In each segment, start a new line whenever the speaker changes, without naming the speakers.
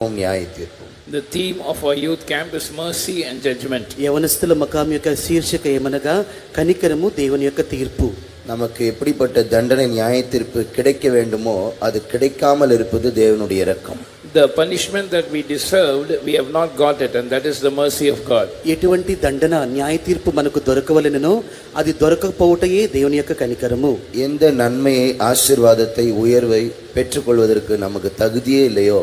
న్యాయ తీర్పు.
The theme of our youth camp is mercy and judgment.
యవనస్తుల మకాం యొక్క శీర్షిక ఏమనగా కనికరము దేవుని యొక్క తీర్పు.
நமக்கு எப்படிப்பட்ட தண்டனை நியாய தீர்ப்பு கிடைக்க வேண்டுமோ அது கிடைக்காமல் இருப்பது தேவனுடைய இரக்கம்.
The punishment that we deserved, we have not got it, and that is the mercy of God.
ఎటువంటి దండన న్యాయ తీర్పు మనకు దొరకవలెనో అది దొరకకపోవటయే దేవుని యొక్క కనికరము.
எந்த நன்மையை ஆசீர்வாதத்தை உயர்வை பெற்றுக்கொள்வதற்கு நமக்கு தகுதியே இல்லையோ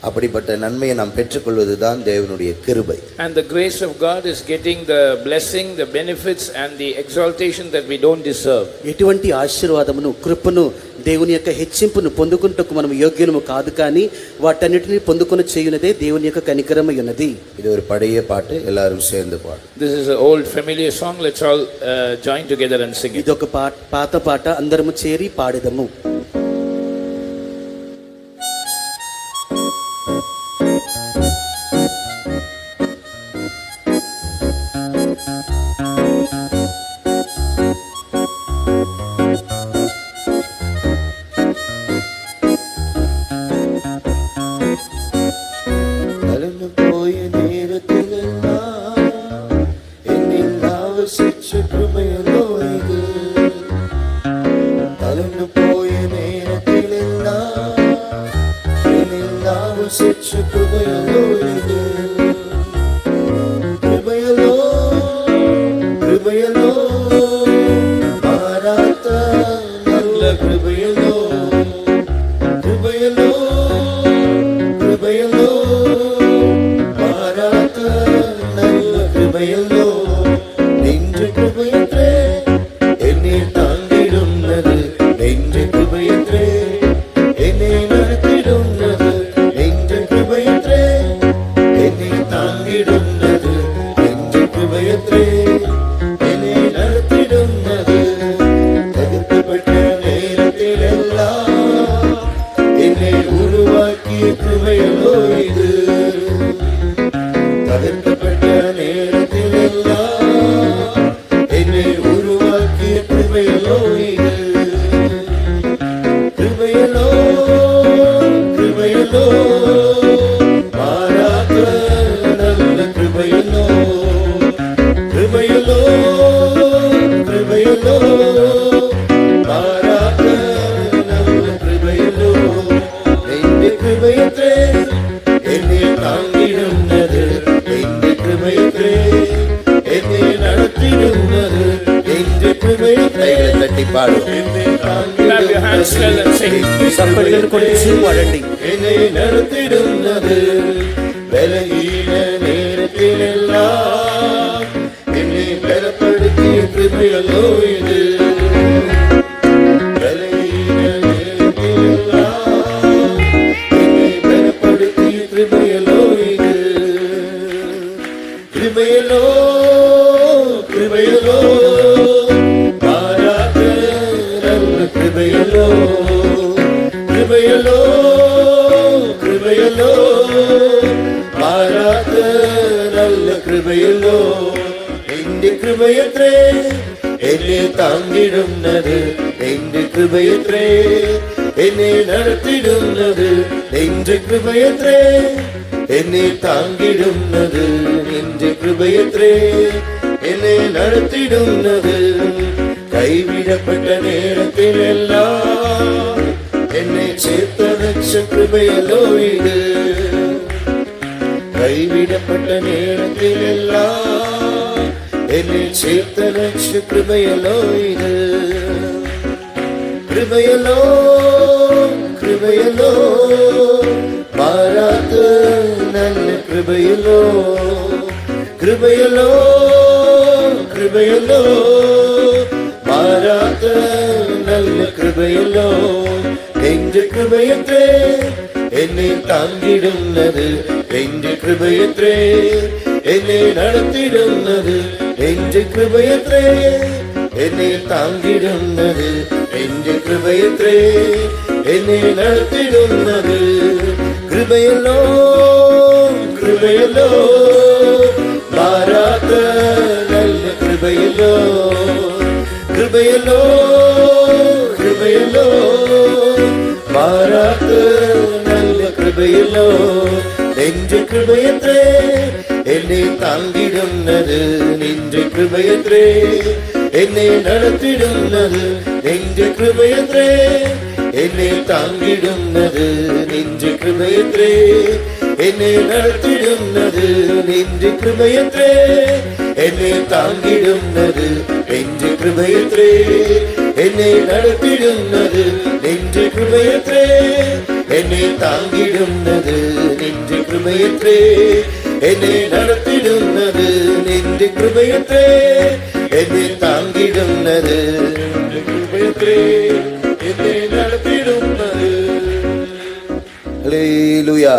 அப்படிப்பட்ட நன்மையை நாம் பெற்றுக்கொள்வதுதான் தேவனுடைய கிருபை.
And the grace of God is getting the blessing, the benefits and the exaltation that we don't deserve.
ఎటువంటి ఆశీర్వాదమును కృపను దేవుని యొక్క హెచ్చింపును పొందుకుంటకు మనం యోగ్యులము కాదు, కానీ వాటన్నిటిని పొందుకొని చేయునదే దేవుని యొక్క కనికరమై ఉన్నది.
இது ஒரு பழைய பாட்டு, எல்லாரும் சேர்ந்து பாடும்.
This is an old familiar song. Let's all join together and sing it.
ఇదొక పాత పాట, అందరము చేరి పాడెదము.
Clap your hands well and sing.
సప్పటిని కొట్టి పాడండి.
என்னை தாங்கிடும்னது என்று கிருபையற்றே, என்னை நடத்திடும்னது என்று கிருபையற்றே, என்னை தாங்கிடும்னது என்று கிருபையற்றே, என்னை நடத்திடும்னது. கைவிடப்பட்ட நேரத்தில் எல்லாம் என்னை சேர்த்ததற்ற கிருபையல்லோ இது. கைவிடப்பட்ட நேரத்தில் எல்லாம் என்னை சேர்த்த லட்ச கிருபையலோ இது. கிருபையலோ கிருபையலோ மாறாத நல்ல கிருபையலோ. கிருபையலோ கிருபையலோ மாறாத நல்ல கிருபையலோ. என்று கிருபையற்றே என்னை தாங்கிடும்னது என்று கிருபையற்றே, என்னை நடத்திடும்னது என்று கிருபையற்றே, என்னை தாங்கிடும்னது என்று கிருபையற்றே, என்னை நடத்திடும்னது. கிருபையல்லோ கிருபையல்லோ மாறாத நல்ல கிருபையல்லோ. கிருபையல்லோ கிருபையல்லோ மாறாத நல்ல கிருபையல்லோ. നെഞ്ച് കൃപയത്രേ എന്നെ താങ്ങിടുന്നത് നെഞ്ച് കൃപയത്രേ എന്നെ നടത്തിടുന്നത് നെഞ്ച് കൃപയത്രേ എന്നെ താങ്ങിടുന്നത് നെഞ്ച് കൃപയത്രേ എന്നെ നടത്തിടുന്നത് നെഞ്ച് കൃപയത്രേ എന്നെ താങ്ങിടുന്നത് നെഞ്ച് കൃപയത്രേ എന്നെ നടത്തിടുന്നത് നെഞ്ച് കൃപയത്രേ എന്നെ താങ്ങിടുന്നത് നെഞ്ച് കൃപയത്രേ എന്നെ നടത്തിടുന്നത് നെഞ്ച് കൃപയത്രേ എന്നെ താങ്ങിടുന്നത് നെഞ്ച് കൃപയത്രേ എന്നെ നടത്തിടുന്നത്.
ஹல்லேலூயா.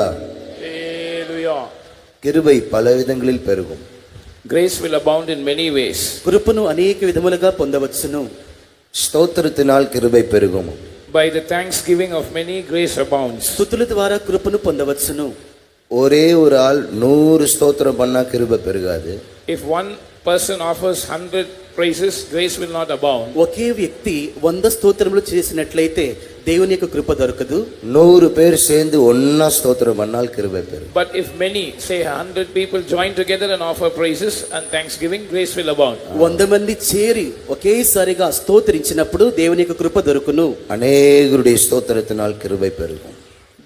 Hallelujah.
கிருபை பல விதங்களில் பெருகும்.
Grace will abound in many ways.
కృపను అనేక విధములుగా పొందవచ్చును.
ஸ்தோத்திரத்தினால் கிருபை பெருகும்.
By the thanksgiving of many, grace abounds.
స్తుతుల ద్వారా కృపను పొందవచ్చును.
ஒரே ஒரு ஆள் 100 ஸ்தோத்திரம் பண்ணா கிருபை பெருகாது.
If one person offers 100 praises, grace will not abound.
ఒకే వ్యక్తి 100 స్తోత్రములు చేసినట్లయితే దేవుని యొక్క కృప దొరకదు.
100 பேர் சேர்ந்து ஒண்ணா ஸ்தோத்திரம் பண்ணால் கிருபை பெருகும்.
But if many, say 100 people join together and offer praises and thanksgiving, grace will abound.
100 మంది చేరి ఒకేసారిగా స్తోత్రించినప్పుడు దేవుని యొక్క కృప దొరుకును.
அநேகருடைய ஸ்தோத்திரத்தினால் கிருபை பெருகும்.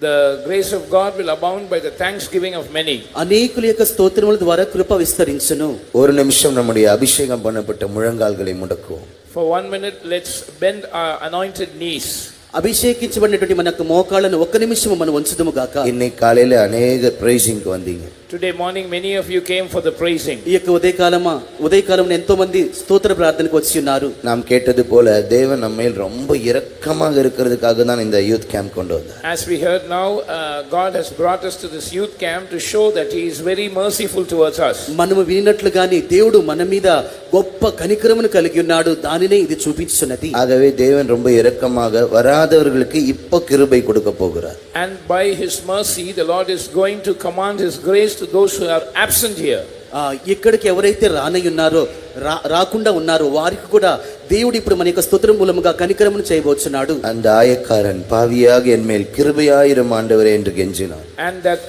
The grace of God will abound by the thanksgiving of many.
అనేకుల యొక్క స్తోత్రముల ద్వారా కృప విస్తరించును.
ஒரு நிமிஷம் நம்முடைய அபிஷேகம் பண்ணப்பட்ட முழங்கால்களை முடக்குவோம்.
For 1 minute, let's bend our anointed knees.
అభిషేకించబడినటువంటి మనకు మోకాళ్ళను ఒక్క నిమిషం మనం ఉంచుదుము గాక.
இன்னைக்கு காலையில அநேக பிரைசிங்க்கு வந்தீங்க.
Today morning, many of you came for the praising.
ఈ యొక్క ఉదయకాలం ఎంతో మంది స్తోత్ర ప్రార్థనకు వచ్చి ఉన్నారు.
நாம் கேட்டது போல தேவன் நம்மேல் ரொம்ப இரக்கமாக இருக்கிறதுக்காக தான் இந்த யூத் கேம்ப் கொண்டு வந்தார்.
As we heard now, God has brought us to this youth camp to show that He is very merciful towards us.
మనము వినినట్లుగానే దేవుడు మన మీద గొప్ప కనికరమును కలిగి ఉన్నాడు. దానినే ఇది చూపించున్నది.
ஆகவே தேவன் ரொம்ப இரக்கமாக வராதவர்களுக்கு இப்போ கிருபை கொடுக்க போகிறார்.
And by His mercy, the Lord is going to command His grace to those who are absent here.
ఇక్కడికి ఎవరైతే రానయ్యున్నారో రాకుండా ఉన్నారో వారికి కూడా దేవుడు ఇప్పుడు మన యొక్క స్తోత్రం మూలముగా కనికరమును చేయబోచున్నాడు.
அந்த ஆயக்காரன் பாவியாக என் மேல் கிருபையாயிரும் ஆண்டவரே என்று கெஞ்சினான்.
And that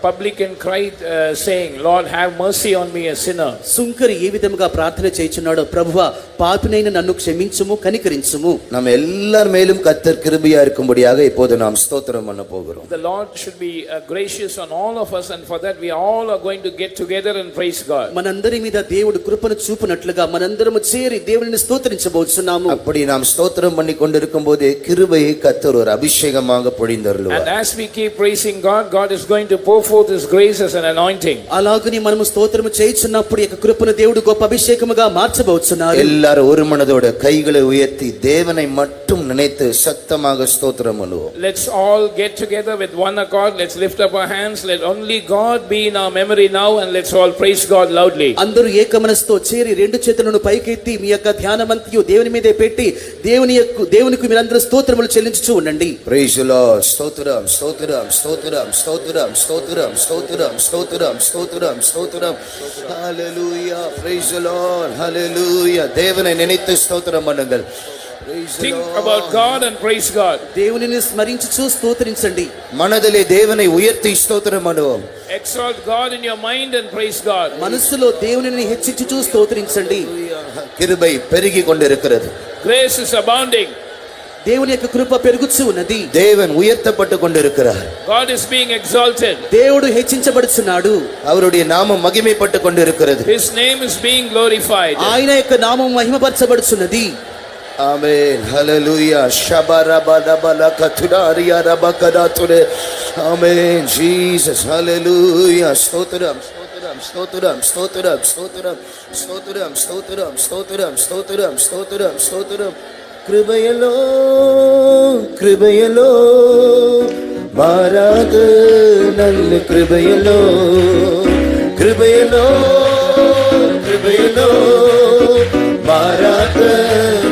publican cried, saying, Lord, have mercy on me, a sinner.
సుంకరి ఏ విధముగా ప్రార్థన చేయుచున్నాడో, ప్రభువా పాపినైన నన్ను క్షమించుము, కనికరించుము.
நம்ம எல்லார் மேலும் கர்த்தர் கிருபையா இருக்கும்படியாக இப்போது நாம் ஸ்தோத்திரம் பண்ண போகிறோம்.
The Lord should be gracious on all of us, and for that we all are going to get together and praise God.
మనందరి మీద దేవుడు కృపను చూపునట్లుగా మనందరము చేరి దేవునిని స్తోత్రించబోచున్నాము.
அப்படி நாம் ஸ்தோத்திரம் பண்ணி கொண்டிருக்கும் போது கிருபையை கர்த்தர் ஒரு அபிஷேகமாக பொழிந்தருளுவார்.
And as we keep praising God, God is going to pour forth His grace as an anointing.
అలాగని మనము స్తోత్రము చేయుచున్నప్పుడు ఈ కృపను దేవుడు గొప్ప అభిషేకముగా మార్చబోచున్నాడు.
எல்லாரும் ஒரு மனதோட கைகளை உயர்த்தி தேவனை மட்டும் நினைத்து சத்தமாக ஸ்தோத்திரம் பண்ணுவோம்.
Let's all get together with one accord. Let's lift up our hands. Let only God be in our memory now, and let's all praise God loudly.
అందరూ ఏకమనస్సుతో చేరి రెండు చేతులను పైకెత్తి మీ యొక్క ధ్యానమంతయు దేవుని మీదే పెట్టి దేవునికి మీరందరూ స్తోత్రములు చెల్లించుచూ ఉండండి.
Praise the Lord. ஸ்தோத்திரம் ஸ்தோத்திரம் ஸ்தோத்திரம் ஸ்தோத்திரம் ஸ்தோத்திரம் ஸ்தோத்திரம் ஸ்தோத்திரம் ஸ்தோத்திரம் ஸ்தோத்திரம். Hallelujah. Praise the Lord. Hallelujah. தேவனை நினைத்து ஸ்தோத்திரம் பண்ணுங்கள்.
Think about God and praise God.
దేవునిని స్మరించుచూ స్తోత్రించండి.
மனதிலே தேவனை உயர்த்தி ஸ்தோத்திரம் பண்ணுவோம்.
Exalt God in your mind and praise God.
మనసులో దేవునిని హెచ్చించుచూ స్తోత్రించండి.
கிருபை பெருகி கொண்டிருக்கிறது.
Grace is abounding.
దేవుని యొక్క కృప పెరుగుచూ ఉన్నది.
தேவன் உயர்த்தப்பட்டு கொண்டிருக்கிறார்.
God is being exalted.
దేవుడు హెచ్చించబడుచున్నాడు.
அவருடைய நாமம் மகிமைப்பட்டு கொண்டிருக்கிறது.
His name is being glorified.
ఆయన యొక్క నామం మహిమపరచబడుచున్నది.
Amen. Hallelujah. Shabarabadabala katudariya rabakadature. Amen. Jesus. Hallelujah. Stotram. Stotram. Stotram. Stotram. Stotram. Stotram. Stotram. Stotram. Stotram. Stotram.
കൃപയല്ലോ കൃപയല്ലോ മാറാത്ത നല്ല കൃപയല്ലോ കൃപയല്ലോ കൃപയല്ലോ മാറാത്ത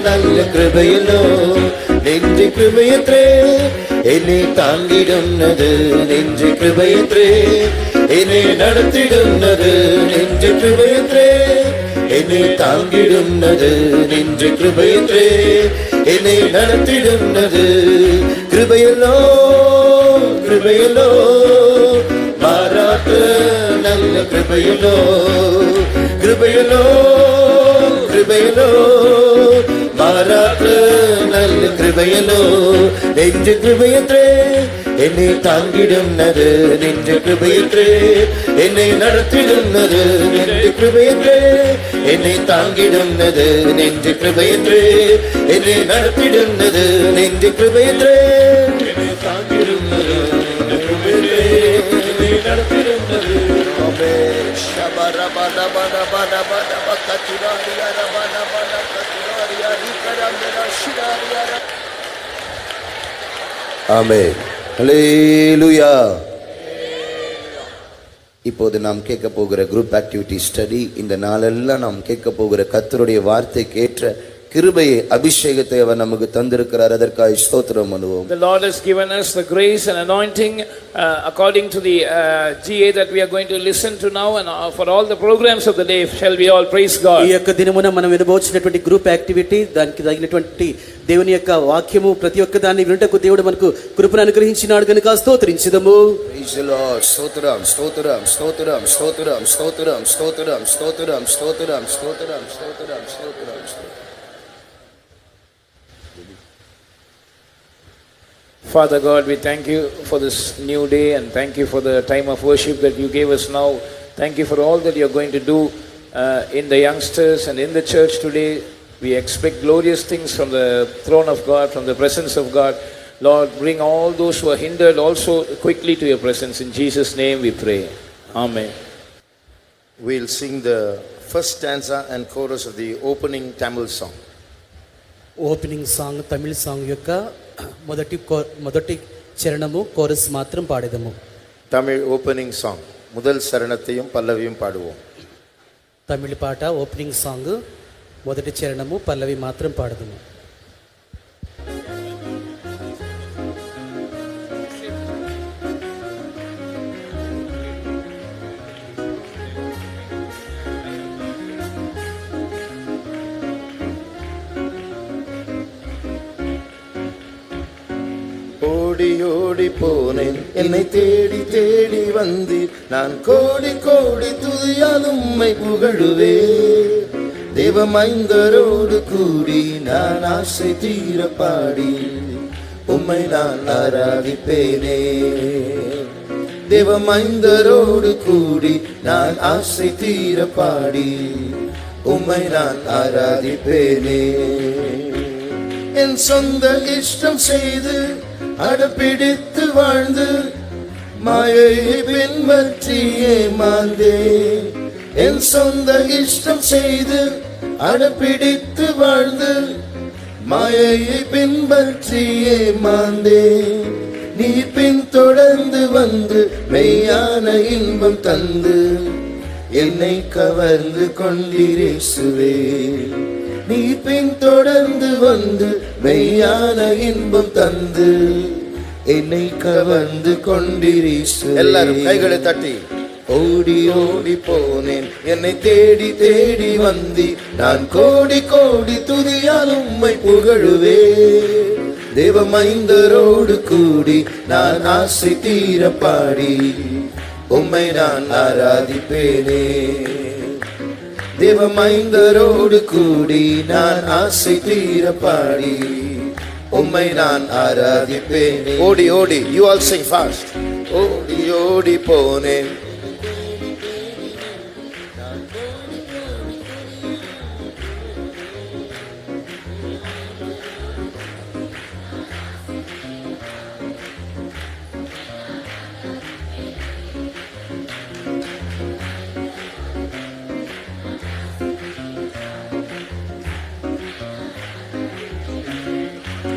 നല്ല കൃപയല്ലോ നെഞ്ച് കൃപയത്രേ എന്നെ താങ്ങിടുന്നത് നെഞ്ച് കൃപയത്രേ എന്നെ നടത്തിടുന്നത് നെഞ്ച് കൃപയത്രേ എന്നെ താങ്ങിടുന്നത് നെഞ്ച് കൃപയത്രേ എന്നെ നടത്തിടുന്നത് കൃപയല്ലോ കൃപയല്ലോ മാറാ కృపయలో కృపయలో కృపయలో மாறாத நல்ல கிருபையலோ நெஞ்ச கிருபையற்றே என்னை தாங்கிடுன்னது நெஞ்ச கிருபையற்றே என்னை நடத்திடுன்னது நெஞ்ச கிருபையற்றே என்னை தாங்கிடுன்னது நெஞ்ச கிருபையற்றே என்னை நடத்திடுன்னது நெஞ்ச கிருபையற்றே என்னை தாங்கிடுன்னது என்னை நடத்திடுன்னது
ஆமென். ஹல்லேலூயா. இப்போது நாம் கேட்க போகிற குரூப் ஆக்டிவிட்டி ஸ்டடி, இந்த நாளெல்லாம் நாம் கேட்க போகிற கர்த்தருடைய வார்த்தைக்கு ஏற்ற கிருபையை அபிஷேகத்தை அவர் நமக்கு தந்திருக்கிறார். அதற்காக ஸ்தோத்திரம் பண்ணுவோம்.
The Lord has given us the grace and anointing according to the GA that we are going to listen to now, and for all the programs of the day shall we all praise God.
ఈ యొక్క దినమున మనం వినబోచినటువంటి group activity, దానికి తగినటువంటి దేవుని యొక్క వాక్యము, ప్రతి ఒక్క దాన్ని వినుటకు దేవుడు మనకు కృపను అనుగ్రహించినాడు కనుక స్తోత్రించుదము.
Praise the Lord. స్తోత్రం స్తోత్రం స్తోత్రం స్తోత్రం స్తోత్రం స్తోత్రం స్తోత్రం స్తోత్రం స్తోత్రం స్తోత్రం స్తోత్రం.
Father God, we thank you for this new day, and thank you for the time of worship that you gave us now. Thank you for all that you are going to do in the youngsters and in the church today. We expect glorious things from the throne of God, from the presence of God. Lord, bring all those who are hindered also quickly to your presence. In Jesus' name we pray. Amen.
We'll sing the first stanza and chorus of the opening Tamil song.
Opening song, Tamil song యొక్క మొదటి చరణము, chorus మాత్రం పాడేదము.
Tamil opening song முதல் சரணத்தையும் பல்லவியும் பாடுவோம்.
తమిళ పాట opening song, మొదటి చరణము, పల్లవి మాత్రం పాడదము.
ஓடி ஓடி போனேன் என்னை தேடி தேடி வந்தீர், நான் கோடி கோடி துதியால் உம்மை புகழுவே. தேவமைந்தரோடு கூடி நான் ஆசை தீர பாடி உம்மை நான் ஆராதிப்பேனே. தேவமைந்தரோடு கூடி நான் ஆசை தீர பாடி உம்மை நான் ஆராதிப்பேனே. என் சொந்த இஷ்டம் செய்து அடப்பிடித்து வாழ்ந்து மாயையை பின்பற்றியே மாந்தேன். என் சொந்த இஷ்டம் செய்து அடப்பிடித்து வாழ்ந்து மாயையை பின்பற்றியே மாந்தேன். நீ பின் தொடர்ந்து வந்து மெய்யான இன்பம் தந்து என்னை கவர்ந்து கொண்டிரேசுவே. நீ பின் தொடர்ந்து வந்து மெய்யான இன்பம் தந்து என்னை கவர்ந்து கொண்டிரேசுவே. எல்லாரும் கைகளை தட்டி. ஓடி ஓடி போனேன் என்னை தேடி தேடி வந்தி, நான் கோடி கோடி துதியால் உம்மை புகழுவே. தேவமைந்தரோடு கூடி நான் ஆசை தீர பாடி உம்மை நான் ஆராதிப்பேனே. தேவமைந்தரோடு கூடி நான் ஆசை தீர பாடி உம்மை நான் ஆராதிப்பேனே. ஓடி ஓடி, you all sing fast. ஓடி ஓடி போனேன்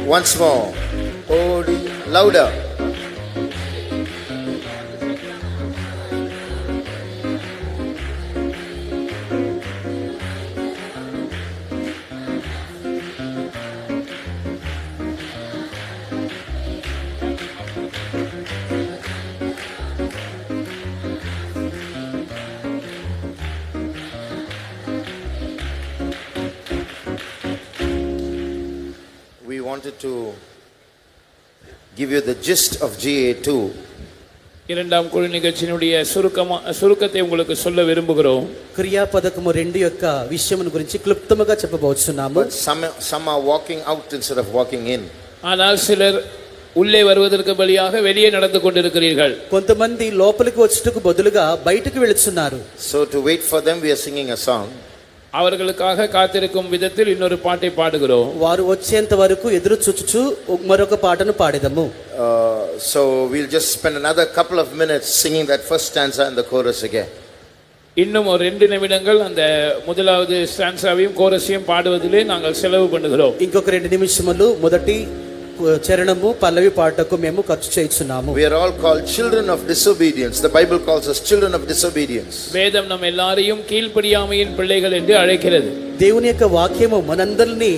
once more. Odi, louder. We wanted to give you the gist of GA2
இரண்டாம் குழு நிகழ்ச்சியினுடைய சுருக்கத்தை உங்களுக்கு சொல்ல விரும்புகிறோம்.
క్రియాపదకము 2 యొక్క విషయమును గురించి క్లుప్తముగా చెప్పబోతున్నాము.
Some are walking out instead of walking in.
ஆனால் சிலர் உள்ளே வருவதற்கு பலியாக வெளியே நடந்து கொண்டிருக்கிறீர்கள்.
కొంతమంది లోపలికి వచ్చుటకు బదులుగా బయటికి వెళుతున్నారు.
So to wait for them we are singing a song.
அவர்களுக்காக காத்திருக்கும் விதத்தில் இன்னொரு பாட்டை பாடுகிறோம்.
వారు వచ్చేంత వరకు ఎదురు చూచుచు మరొక పాటను పాడెదము.
So we'll just spend another couple of minutes singing that first stanza and the chorus again.
இன்னும் ஒரு 2 நிமிடங்கள் அந்த முதலாவது ஸ்டான்ஸாவையும் கோரஸையும் பாடுவதிலே நாங்கள் செலவு பண்ணுகிறோம்.
ఇంకొక 2 నిమిషములు మొదటి చరణము పల్లవి పాటకు మేము ఖర్చు చేస్తున్నాము.
We are all called children of disobedience. The Bible calls us children of disobedience.
வேதம் நம்ம எல்லாரையும் கீழ்ப்படியாமையின் பிள்ளைகள் என்று அழைக்கிறது.
దేవుని యొక్క వాక్యము మనందరినీ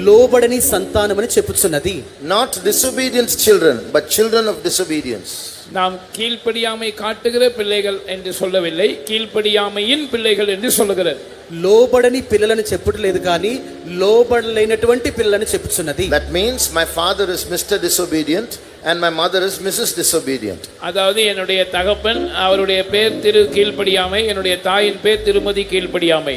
లోబడని సంతానమని చెప్పుచున్నది.
Not disobedience children, but children of disobedience.
நாம் கீழ்ப்படியாமை காட்டுகிற பிள்ளைகள் என்று சொல்லவில்லை, கீழ்ப்படியாமையின் பிள்ளைகள் என்று சொல்லுகிறது.
లోబడని పిల్లలని చెప్పట్లేదు కానీ లోబడలేనటువంటి పిల్లలని చెప్పుచున్నది.
That means my father is Mr. Disobedient and my mother is Mrs. Disobedient.
அதாவது என்னுடைய தகப்பன் அவருடைய பேர் திரு கீழ்ப்படியாமை, என்னுடைய தாயின் பேர் திருமதி கீழ்ப்படியாமை.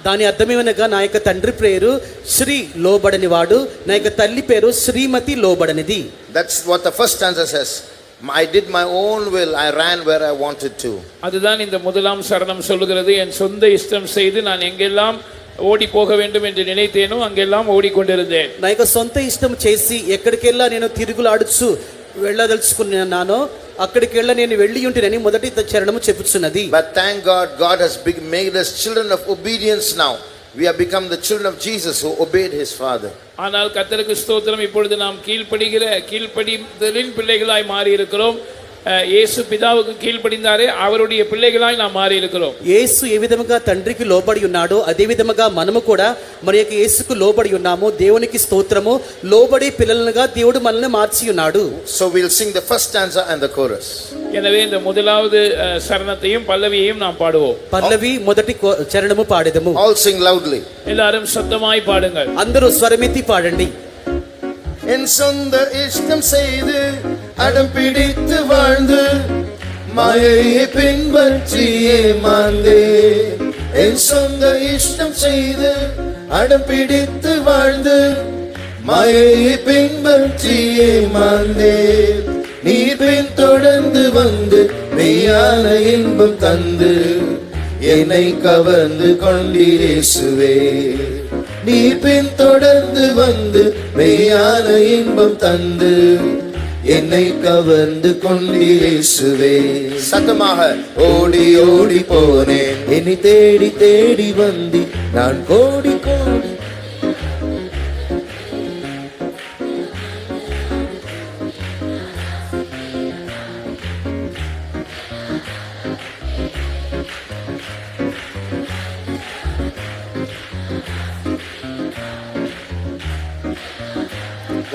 దాని అర్థమేమనగా నా యొక్క తండ్రి పేరు శ్రీ లోబడని వాడు, నా యొక్క తల్లి పేరు శ్రీమతి లోబడనిది.
That's what the first stanza says. I did my own will, I ran where I wanted to.
அதுதான் இந்த முதலாம் சரணம் சொல்லுகிறது. என் சொந்த இஷ்டம் செய்து நான் எங்கெல்லாம் ஓடி போக வேண்டும் என்று நினைத்தேனோ அங்கெல்லாம் ஓடிக்கொண்டிருந்தேன்.
నా యొక్క సొంత ఇష్టం చేసి ఎక్కడికెళ్ళా నేను తిరుగులాడుచు వెళ్ళదలుచుకున్నానో అక్కడికెళ్ళ నేను వెళ్ళి ఉంటేనని మొదటి చరణము చెప్పుచున్నది.
But thank God, God has made us children of obedience now. We have become the children of Jesus who obeyed his father.
ஆனால் கர்த்தருக்கு ஸ்தோத்திரம், இப்பொழுது நாம் கீழ்ப்படிதலின் பிள்ளைகளாய் மாறி இருக்கிறோம். యేసు పితావుకు కీழ்పడిందారే அவருடைய பிள்ளைகளாய் நாம் மாறி இருக்கிறோம்.
యేసు ఏ విధముగా తండ్రికి లోబడి ఉన్నాడో అదే విధముగా మనము కూడా మన యొక్క యేసుకు లోబడి ఉన్నాము. దేవునికి స్తోత్రము. లోబడి పిల్లలుగా దేవుడు మనల్ని మార్చి ఉన్నాడు.
So we'll sing the first stanza and the chorus.
எனவே இந்த முதலாவது சரணத்தையும் பல்லவியையும் நாம் பாடுவோம்.
పల్లవి మొదటి చరణము పాడెదము.
All sing loudly.
எல்லாரும் சத்தமாய் பாடுங்கள்.
అందరూ స్వరమెత్తి పాడండి.
என் சொந்த இஷ்டம் செய்து அடம் பிடித்து வாழ்ந்து மாயையை பின்பற்றியே மாந்தே. என் சொந்த இஷ்டம் செய்து அடம் பிடித்து வாழ்ந்து மாயையை பின்பற்றியே மாந்தே. நீ பின் தொடர்ந்து வந்து மெய்யான இன்பம் தந்து என்னை கவர்ந்து கொண்டீரேசுவே. நீ பின் தொடர்ந்து வந்து மெய்யான இன்பம் தந்து என்னை கவர்ந்து கொண்டீரேசுவே. சத்தமாக ஓடி ஓடி போனேன், என்னை தேடி தேடி வந்தி நான் கோடி கோடி.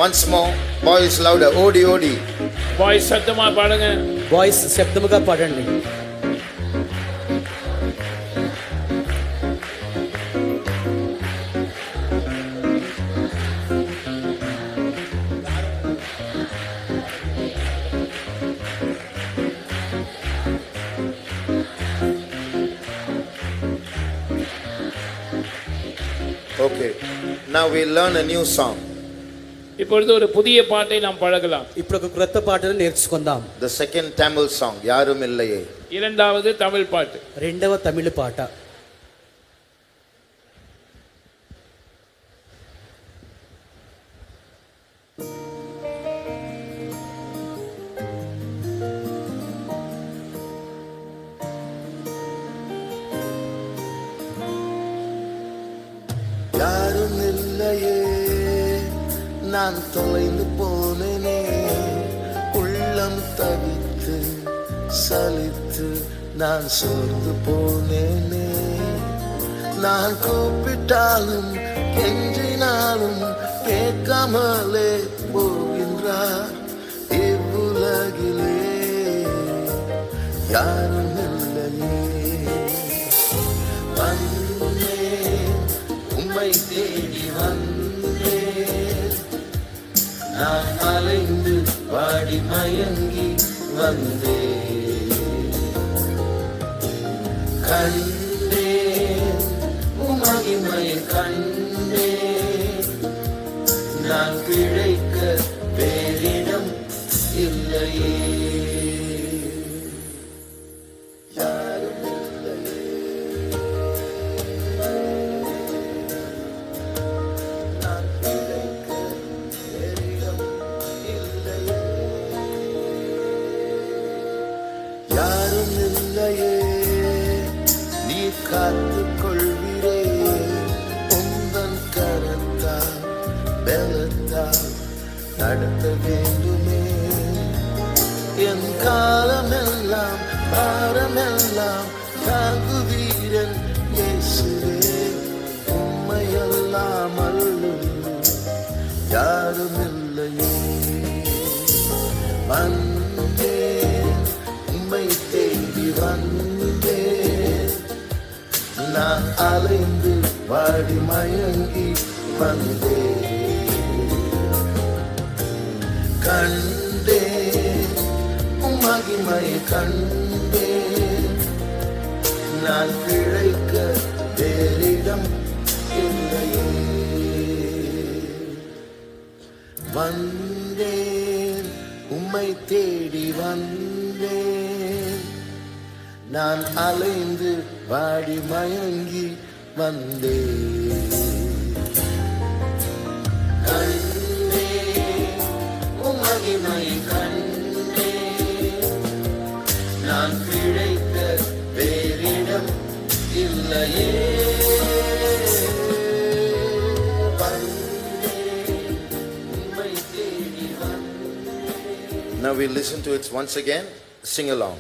Once more, boys louder, odi odi.
Boys சத்தமா பாடுங்க.
వాయిస్ శబ్దముగా పాడండి.
Okay, now we learn a new song.
இப்பொழுது ஒரு புதிய பாட்டை நாம் பழகலாம்.
ఇప్పుడు ఒక క్రొత్త పాటను నేర్చుకుందాం.
The second Tamil song, யாரும் இல்லையே.
இரண்டாவது தமிழ் பாட்டு.
రెండవ తమిళ పాట.
யாரும் இல்லையே, நான் தொலைந்து போனேனே, உள்ளம் தவித்து சலித்து நான் சோர்ந்து போனேனே. நான் கூப்பிட்டாலும் கெஞ்சினாலும் கேட்காமலே போகின்றார் இவ்வுலகிலே. யாரும் இல்லையே, வந்தேன் உம்மை தேடி வந்தேன். நான் அலைந்து வாடி மயங்கி வந்தேன்.
கண்டேன் உம் மகிமை கண்டேன் நான் பிழைக்க வேறிடம் இல்லையே யாரும் இல்லையே நான் பிழைக்க வேறிடம் இல்லையே யாரும் இல்லையே நீ காத்துக் கொள்வீரே உந்தன் கரத்தால் பலத்தால் நடத்த வேண்டுமே என் காலமெல்லாம் பாரமெல்லாம் தாங்குவீரன் இயேசுவே உம்மையெல்லாம் அருளும் யாரும் இல்லையே வந்தேன் உம்மை தேடி வந்தேன் நான் அலைந்து வாடி மயங்கி வந்தேன் கண்டேன் உம் மகிமை கண்டேன் நான் பிழைக்க வேறிடம் இல்லையே வந்தேன் உம்மை தேடி வந்தேன் நான் அலைந்து வாடி மயங்கி வந்தேன் கண்டேன் உம் மகிமை கண்டேன் நான் பிழைக்க வேறிடம் இல்லையே வந்தேன் உம்மை தேடி வந்தேன்.
Now we listen to it once again. Sing along.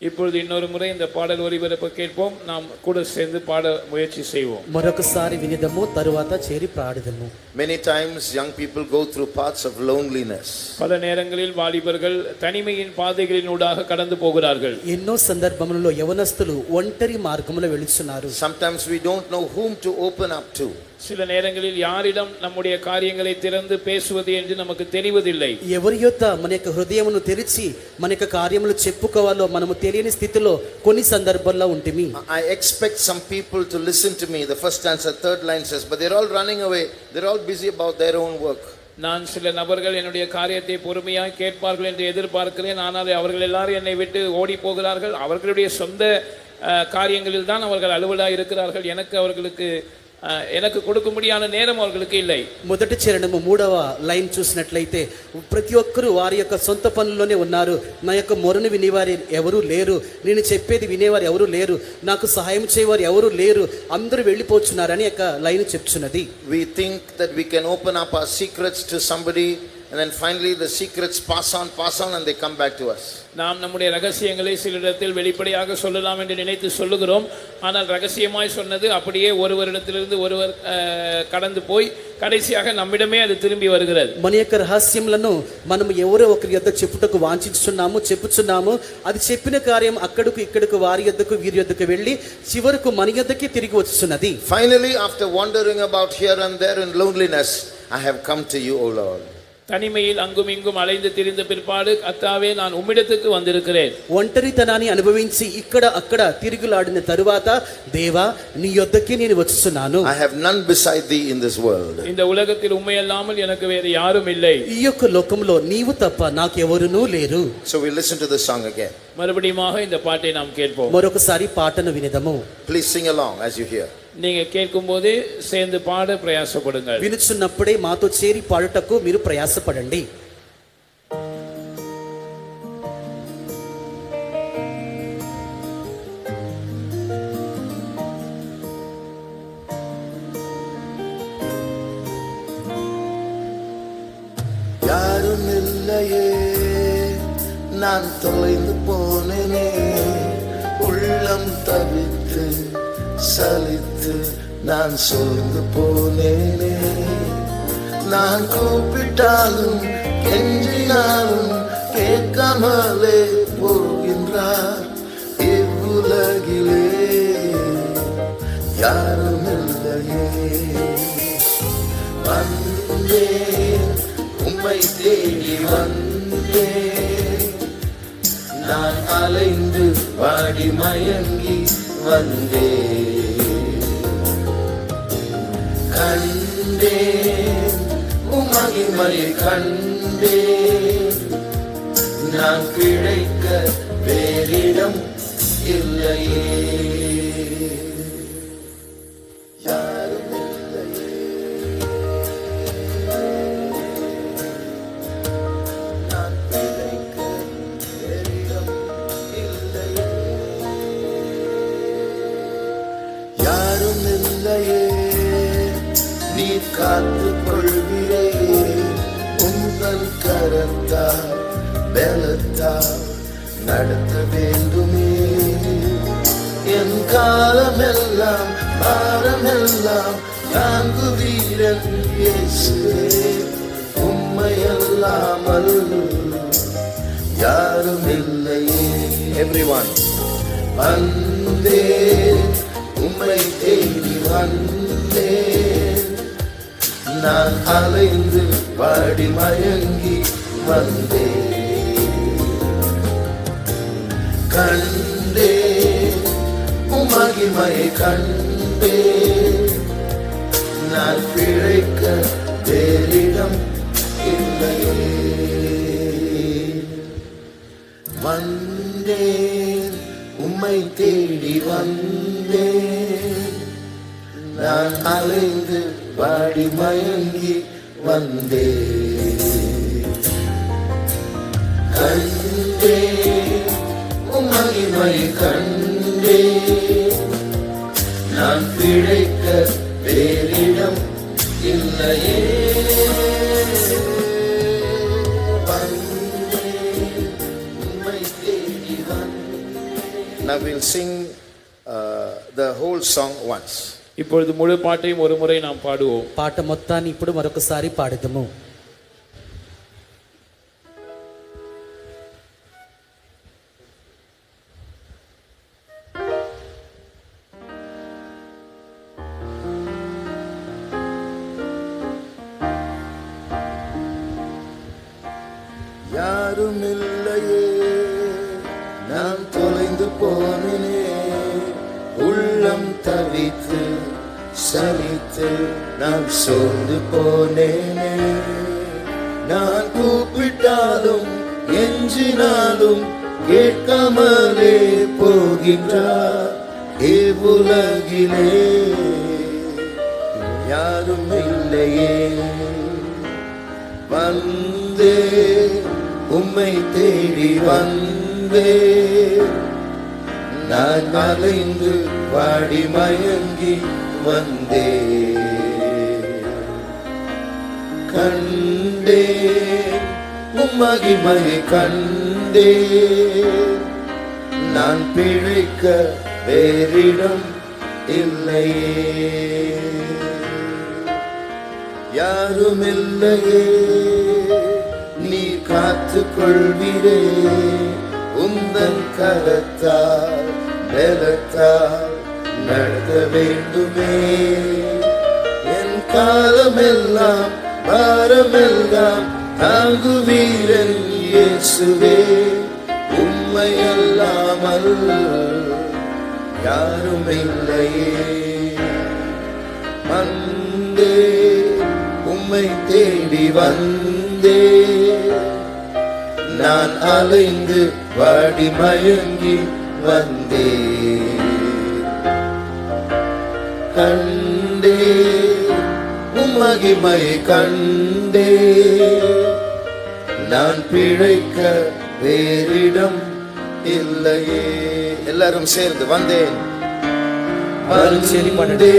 இப்பொழுது இன்னொரு முறை இந்த பாடல் ஒலிபரப்ப கேட்போம். நாம் கூட சேர்ந்து பாட முயற்சி செய்வோம்.
మరొకసారి వినిదము తరువాత చేరి పాడుదము.
Many times young people go through paths of loneliness.
பல நேரங்களில் வாலிபர்கள் தனிமையின் பாதைகளினூடாக கடந்து போகிறார்கள்.
ఎన్నో సందర్భములలో యవనస్తులు ఒంటరి మార్గములో వెళుచున్నారు.
Sometimes we don't know whom to open up to.
சில நேரங்களில் யாரிடம் நம்முடைய காரியங்களை திறந்து பேசுவது என்று நமக்கு தெரிவதில்லை.
ఎవరి యొద్ద మన యొక్క హృదయమును తెరిచి మన యొక్క కార్యములు చెప్పుకోవాలో మనము తెలియని స్థితిలో కొన్ని సందర్భాల్లో ఉంటిమి.
I expect some people to listen to me. The first stanza, third line says, but they're all running away. They're all busy about their own work.
நான் சில நபர்கள் என்னுடைய காரியத்தை பொறுமையாக கேட்பார்கள் என்று எதிர்பார்க்கிறேன். ஆனால் அவர்கள் எல்லாரும் என்னை விட்டு ஓடி போகிறார்கள். அவர்களுடைய சொந்த காரியங்களில் தான் அவர்கள் அலுவலாக இருக்கிறார்கள். எனக்கு கொடுக்கும்படியான நேரம் அவர்களுக்கு இல்லை.
మొదటి చరణము 3వ లైన్ చూసినట్లయితే ప్రతి ఒక్కరూ వారి యొక్క సొంత పనుల్లోనే ఉన్నారు. నా యొక్క మొరను వినేవారు ఎవరు లేరు, నేను చెప్పేది వినేవారు ఎవరు లేరు, నాకు సహాయం చేయవారు ఎవరు లేరు, అందరూ వెళ్ళిపోతున్నారని యొక్క లైన్ చెప్తున్నది.
We think that we can open up our secrets to somebody and then finally the secrets pass on and they come back to us.
நாம் நம்முடைய ரகசியங்களை சிலரிடத்தில் வெளிப்படையாக சொல்லலாம் என்று நினைத்து சொல்லுகிறோம். ஆனால் ரகசியமாய் சொன்னது அப்படியே ஒருவரிடத்திலிருந்து ஒருவர் கடந்து போய் கடைசியாக நம்மிடமே அது திரும்பி வருகிறது.
మన యొక్క రహస్యములను మనం ఎవరో ఒకరి యొద్ద చెప్పుటకు వాంఛించుచున్నాము, చెప్పుచున్నాము. అది చెప్పిన కార్యం అక్కడకు ఇక్కడకు వారి యొద్దకు వీరి యొద్దకు వెళ్ళి చివరకు మన యొద్దకే తిరిగి వచ్చుచున్నది.
Finally, after wandering about here and there in loneliness, I have come to you, O Lord.
தனிமையில் அங்கும் இங்கும் அலைந்து திரிந்த பிற்பாடு கர்த்தாவே நான் உம்மிடத்துக்கு வந்திருக்கிறேன்.
ఒంటరితనాన్ని అనుభవించి ఇక్కడ అక్కడ తిరుగులాడిన తరువాత దేవా నీ యొద్దకే నేను వచ్చుచున్నాను.
I have none beside thee in this world.
இந்த உலகத்தில் உம்மை அல்லாமல் எனக்கு வேறு யாரும் இல்லை.
ఈ యొక్క లోకంలో నీవు తప్ప నాకెవరునూ లేరు.
So we listen to this song again.
மறுபடியுமாக இந்த பாட்டை நாம் கேட்போம்.
మరొకసారి పాటను వినదము.
Please sing along as you hear.
நீங்க கேட்கும்போது சேர்ந்து பாட பிரயாசப்படுங்கள்.
వినుచున్నప్పుడే మాతో చేరి పాడుటకు మీరు ప్రయాసపడండి.
யாரும் இல்லையே நான் தொலைந்து போனேனே உள்ளம் தவித்து சலித்து நான் சோர்ந்து போனேனே நான் கூப்பிட்டாலும் கெஞ்சினாலும் கேட்காமலே போகின்றார் இவ்வுலகிலே யாரும் இல்லையே வந்தேன் உம்மை தேடி வந்தேன் நான் அலைந்து வாடி மயங்கி
வந்தே கண்டேன் மகிமையை கண்டேன் நான் பிழைக்க வேறிடம் இல்லையே யாரும் இல்லையே நான் பிழைக்க வேறிடம் இல்லையே யாரும் இல்லையே நீ காத்துக் கொள்கிறே உங்கள் கரத்தா பலத்தா நடத்த வேண்டுமே என் காலமெல்லாம் பாரமெல்லாம் தாங்குவீரன் இயேசுவே உம்மையல்லாமல் யாரும் இல்லையே எவ்ரிஒன் வந்தேன் உம்மை தேடி வந்தேன் நான் அலைந்து வாடி மயங்கி வந்தேன் கண்டேன் மகிமையை கண்டேன் நான் பிழைக்க வேறிடம் இல்லையே வந்தேன் உம்மை தேடி வந்தேன் நான் அலைந்து வாடி மயங்கி வந்தேன் கண்டேன் மகிமை கண்டேன் நான் பிழைக்க வேறிடம் இல்லையே Now we'll sing the whole song once.
இப்பொழுது முழு பாட்டையும் ஒரு முறை நாம் பாடுவோம்.
పాట మొత్తాన్ని ఇప్పుడు మరొకసారి పాడుదాము.
யாரும் இல்லையே நான் தொலைந்து போனேனே உள்ளம் தவித்து சலித்து நான் சோர்ந்து போனேனே நான் கூப்பிட்டாலும் எஞ்சினாலும் கேட்காமலே போகின்றார் இவ்வுலகிலே யாரும் இல்லையே வந்தே உம்மை தேடி வந்தே நான் அலைந்து வாடி மயங்கி வந்தே கண்டே மகிமையை கண்டே நான் பிழைக்க வேறிடம் இல்லையே யாரும் இல்லையே நீ காத்துக் கொள்வீரே உந்தன் கரத்தால் பலத்தால் நடத்த வேண்டுமே என் காலமெல்லாம் பாரமெல்லாம் தாங்குவீரன் இயேசுவே உம்மையல்லாமல் யாரும் இல்லையே வந்தே உம்மை தேடி வந்தே நான் அலைந்து வாடி மயங்கி வந்தே கண்டே மகிமை கண்டே நான் பிழைக்க வேறிடம் இல்லையே எல்லாரும் சேர்ந்து வந்தேன் வந்தே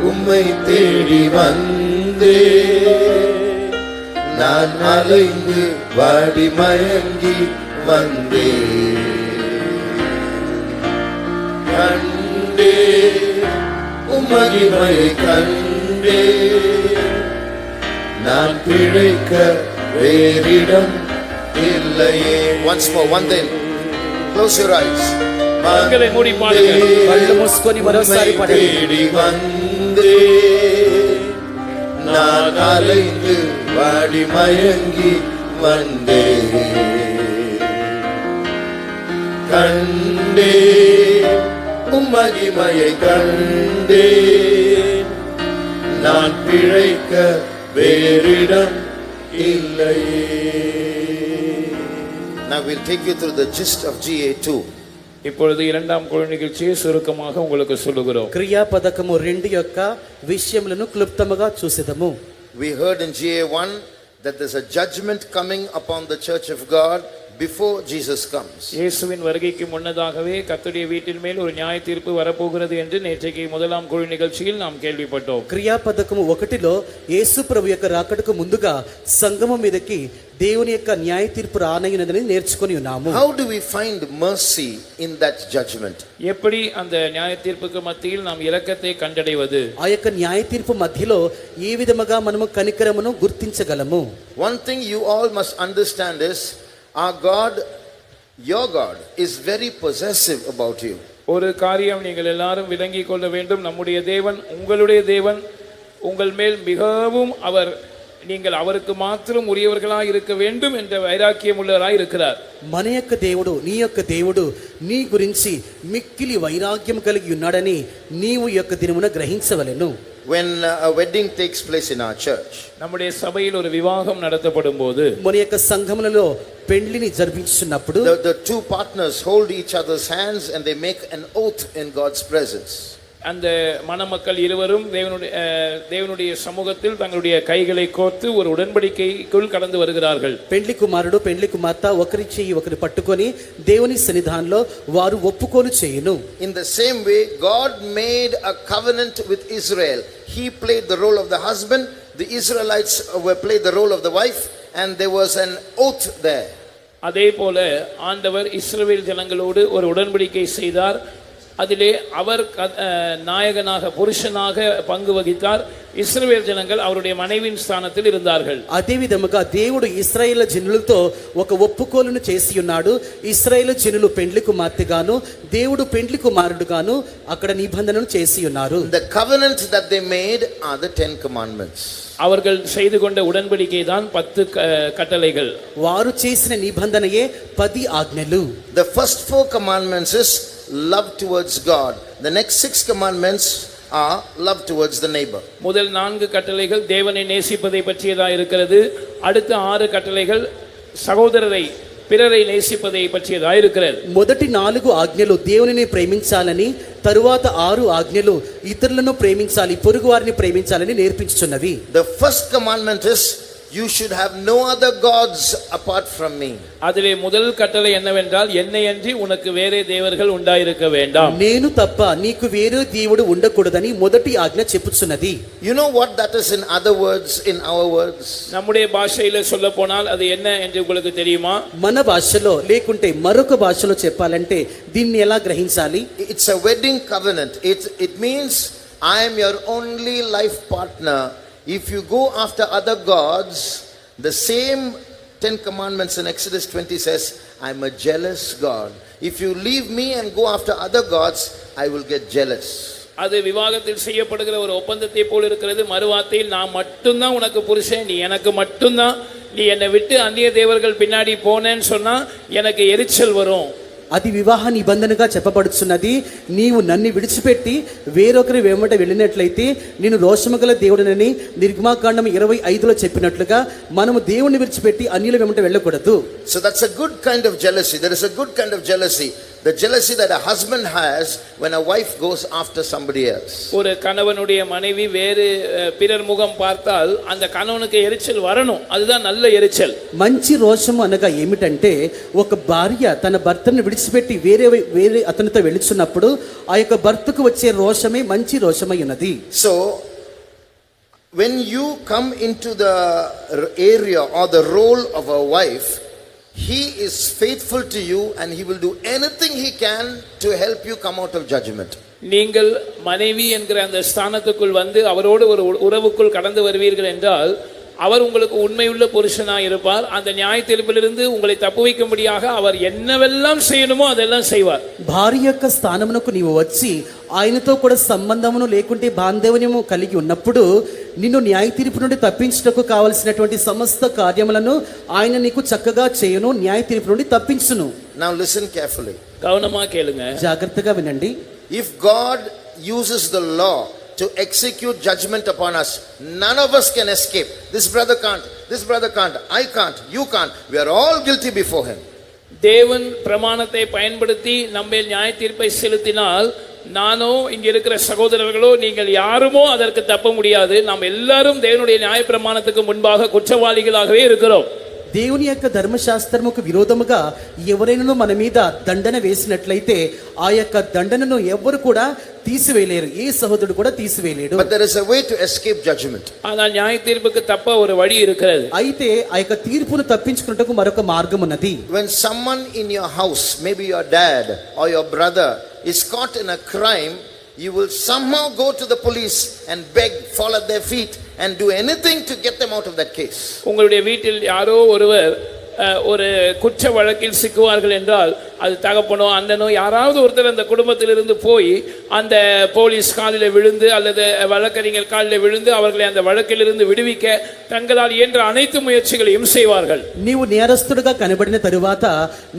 உம்மை தேடி வந்தே நான் அலைந்து வாடி மயங்கி வந்தே கண்டே மகிமை கண்டே நான் பிழைக்க வேறிடம் இல்லையே once more one day close your eyes
கண்களை மூடி பாடுங்கள்.
కళ్ళు మూసుకొని మరోసారి పాడండి.
தேடி வந்தே நான் அலைந்து வாடி மயங்கி வந்தே கண்டே மகிமையை கண்டேன். நான் பிழைக்க வேறிடம் இல்லையே. Now we'll take you through the gist of GA2.
இப்பொழுது இரண்டாம் குழு நிகழ்ச்சியை சுருக்கமாக உங்களுக்கு சொல்லுகிறோம்.
క్రియాపదకము 2 యొక్క విషయములను క్లుప్తముగా చూసెదము.
We heard in GA1 that there's a judgment coming upon the church of God before Jesus comes.
இயேசுவின் வருகைக்கு முன்னதாகவே கர்த்தருடைய வீட்டின் மேல் ஒரு நியாய தீர்ப்பு வரப்போகிறது என்று நேற்றைக்கு முதலாம் குழு நிகழ்ச்சியில் நாம் கேள்விப்பட்டோம்.
క్రియాపదకము 1లో యేసు ప్రభు యొక్క రాకడకు ముందుగా సంగమం మీదకి దేవుని యొక్క న్యాయ తీర్పు రానయ్యున్నదని నేర్చుకొని ఉన్నాము.
How do we find mercy in that judgment?
எப்படி அந்த நியாய தீர்ப்புக்கு மத்தியில் நாம் இரக்கத்தை கண்டடைவது?
ఆ యొక్క న్యాయ తీర్పు మధ్యలో ఏ విధముగా మనము కనికరమును గుర్తించగలము?
One thing you all must understand is our God, your God, is very possessive about you.
ஒரு காரியம் நீங்கள் எல்லாரும் விளங்கிக் கொள்ள வேண்டும். நம்முடைய தேவன், உங்களுடைய தேவன், உங்கள் மேல் மிகவும் நீங்கள் அவருக்கு மாத்திரம் உரியவர்களாய் இருக்க வேண்டும் என்ற வைராக்கியம் உள்ளவராய் இருக்கிறார்.
మన యొక్క దేవుడు, నీ యొక్క దేవుడు నీ గురించి మిక్కిలి వైరాగ్యం కలిగి ఉన్నాడని నీవు ఈ యొక్క దినమున గ్రహించవలెను.
When a wedding takes place in our church,
நம்முடைய சபையில் ஒரு விவாகம் நடத்தப்படும் போது
మన యొక్క సంఘములలో పెండ్లిని జరిపించున్నప్పుడు
the two partners hold each other's hands and they make an oath in God's presence.
அந்த மணமக்கள் இருவரும் தேவனுடைய சமூகத்தில் தங்களுடைய கைகளை கோர்த்து ஒரு உடன்படிக்கைக்குள் கடந்து வருகிறார்கள்.
పెండ్లి కుమారుడు పెండ్లి కుమార్తె ఒకరి చెయ్యి ఒకరి పట్టుకొని దేవుని సన్నిధానంలో వారు ఒప్పుకోలు చేయును.
In the same way, God made a covenant with Israel. He played the role of the husband, the Israelites played the role of the wife, and there was an oath there.
அதே போல ஆண்டவர் இஸ்ரவேல் ஜனங்களோடு ஒரு உடன்படிக்கை செய்தார். அதிலே அவர் நாயகனாக புருஷனாக பங்கு வகித்தார். ఇశ్రాయేలు జనங்கள் அவருடைய மனைவியின் స్థానத்தில் இருந்தார்கள்.
అదే విధముగా దేవుడు ఇశ్రాయేలు జనులతో ఒక ఒప్పుకోలును చేసి ఉన్నాడు. ఇశ్రాయేలు జనులు పెండ్లి కుమార్తెగాను దేవుడు పెండ్లి కుమారుడుగాను అక్కడ నిబంధనను చేసి ఉన్నారు.
The covenant that they made are the 10 commandments.
அவர்கள் செய்து கொண்ட உடன்படிக்கை தான் 10 கட்டளைகள்.
వారు చేసిన నిబంధనయే 10 ఆజ్ఞలు.
The first 4 commandments is love towards God. The next 6 commandments are love towards the neighbor.
முதல் 4 கட்டளைகள் தேவனை நேசிப்பதை பற்றியதா இருக்கிறது. அடுத்த 6 கட்டளைகள் சகோதரரை பிறரை நேசிப்பதை பற்றியதா இருக்கிறது.
మొదటి 4 ఆజ్ఞలు దేవునిని ప్రేమించాలని, తరువాత 6 ఆజ్ఞలు ఇతరులను ప్రేమించాలి, పొరుగు వారిని ప్రేమించాలని నేర్పించుచున్నవి.
The first commandment is you should have no other gods apart from me.
அதிலே முதல் கட்டளை என்னவென்றால் என்னையன்றி உனக்கு வேறே தேவர்கள் உண்டாயிருக்க வேண்டாம்.
నేను తప్ప నీకు వేరే దేవుడు ఉండకూడదని మొదటి ఆజ్ఞ చెప్పుచున్నది.
You know what that is in other words, in our words?
நம்முடைய பாஷையில சொல்லப்போனால் அது என்ன என்று உங்களுக்கு தெரியுமா?
మన భాషలో లేకుంటే మరొక భాషలో చెప్పాలంటే దీన్ని ఎలా గ్రహించాలి?
It's a wedding covenant. It means I am your only life partner. If you go after other gods, the same 10 commandments in Exodus 20 says, I'm a jealous God. If you leave me and go after other gods, I will get jealous.
அது விவாகத்தில் செய்யப்படுகிற ஒரு ஒப்பந்தத்தை போல் இருக்கிறது. மறுவார்த்தையில் நான் மட்டும்தான் உனக்கு புருஷன், நீ எனக்கு மட்டும்தான், நீ என்னை விட்டு அந்நிய தேவர்கள் பின்னாடி போனேன்னு சொன்னா எனக்கு எரிச்சல் வரும்.
అది వివాహ నిబంధనగా చెప్పబడుచున్నది. నీవు నన్ను విడిచిపెట్టి వేరొకరి వెంబట వెళ్ళినట్లయితే నేను రోషముగల దేవుడినని నిర్గమాకాండం 25లో చెప్పినట్లుగా మనము దేవుని విడిచిపెట్టి అన్యుల వెంబట వెళ్ళకూడదు.
So that's a good kind of jealousy. There is a good kind of jealousy. The jealousy that a husband has when a wife goes after somebody else.
ஒரு கணவனுடைய மனைவி வேறு பிறர் முகம் பார்த்தால் அந்த கணவனுக்கு எரிச்சல் வரணும். அதுதான் நல்ல எரிச்சல்.
మంచి రోషము అనగా ఏమిటంటే ఒక భార్య తన భర్తను విడిచిపెట్టి వేరే అతనితో వెళుచున్నప్పుడు ఆ యొక్క భర్తకు వచ్చే రోషమే మంచి రోషమై ఉన్నది.
So when you come into the area or the role of a wife, he is faithful to you and he will do anything he can to help you come out of judgment.
நீங்கள் மனைவி என்கிற அந்த ஸ்தானத்துக்குள் வந்து அவரோடு ஒரு உறவுக்குள் கடந்து வருவீர்கள் என்றால் அவர் உங்களுக்கு உண்மையுள்ள புருஷனாய் இருப்பார். அந்த நியாய தீர்ப்பிலிருந்து உங்களை தப்புவிக்கும்படியாக அவர் என்னவெல்லாம் செய்யணுமோ அதெல்லாம் செய்வார்.
భార్య యొక్క స్థానమునకు నీవు వచ్చి ఆయనతో కూడా సంబంధమును లేకుంటే బాంధవ్యము కలిగి ఉన్నప్పుడు నిన్ను న్యాయ తీర్పు నుండి తప్పించుటకు కావలసినటువంటి సమస్త కార్యములను ఆయన నీకు చక్కగా చేయను, న్యాయ తీర్పు నుండి తప్పించును.
Now listen carefully.
கவனமா கேளுங்க.
జాగ్రత్తగా వినండి.
if God uses the law to execute judgment upon us, none of us can escape. This brother can't, this brother can't, I can't, you can't. We are all guilty before him.
தேவன் பிரமாணத்தை பயன்படுத்தி நம்மேல் நியாய தீர்ப்பை செலுத்தினால் நானோ இங்க இருக்கிற சகோதரர்களோ நீங்கள் யாருமோ அதற்கு தப்ப முடியாது. நாம் எல்லாரும் தேவனுடைய நியாய பிரமாணத்துக்கு முன்பாக குற்றவாளிகளாகவே இருக்கிறோம்.
దేవుని యొక్క ధర్మశాస్త్రముకు విరోధముగా ఎవరైనా మన మీద దండన వేసినట్లయితే ఆ యొక్క దండనను ఎవ్వరు కూడా తీసివేయలేరు. ఏ సహోదరుడు కూడా తీసివేయలేడు.
But there is a way to escape judgment.
ஆனால் நியாய தீர்ப்புக்கு தப்ப ஒரு வழி இருக்கிறது.
అయితే ఆ యొక్క తీర్పును తప్పించుకున్నట్టుకు మరొక మార్గం ఉన్నది.
When someone in your house, maybe your dad or your brother, is caught in a crime, you will somehow go to the police and beg, fall at their feet and do anything to get them out of that case.
உங்களுடைய வீட்டில் யாரோ ஒருவர் ஒரு குற்ற வழக்கில் சிக்குவார்கள் என்றால் அது தகப்பனோ அண்ணனோ யாராவது ஒருத்தர் அந்த குடும்பத்திலிருந்து போய் அந்த போலீஸ் காலில் விழுந்து அல்லது வழக்கறிஞர் காலில் விழுந்து அவர்களை அந்த வழக்கிலிருந்து விடுவிக்க தங்களால் இயன்ற அனைத்து முயற்சிகளையும் செய்வார்கள்.
నీవు నేరస్తుడుగా కనబడిన తరువాత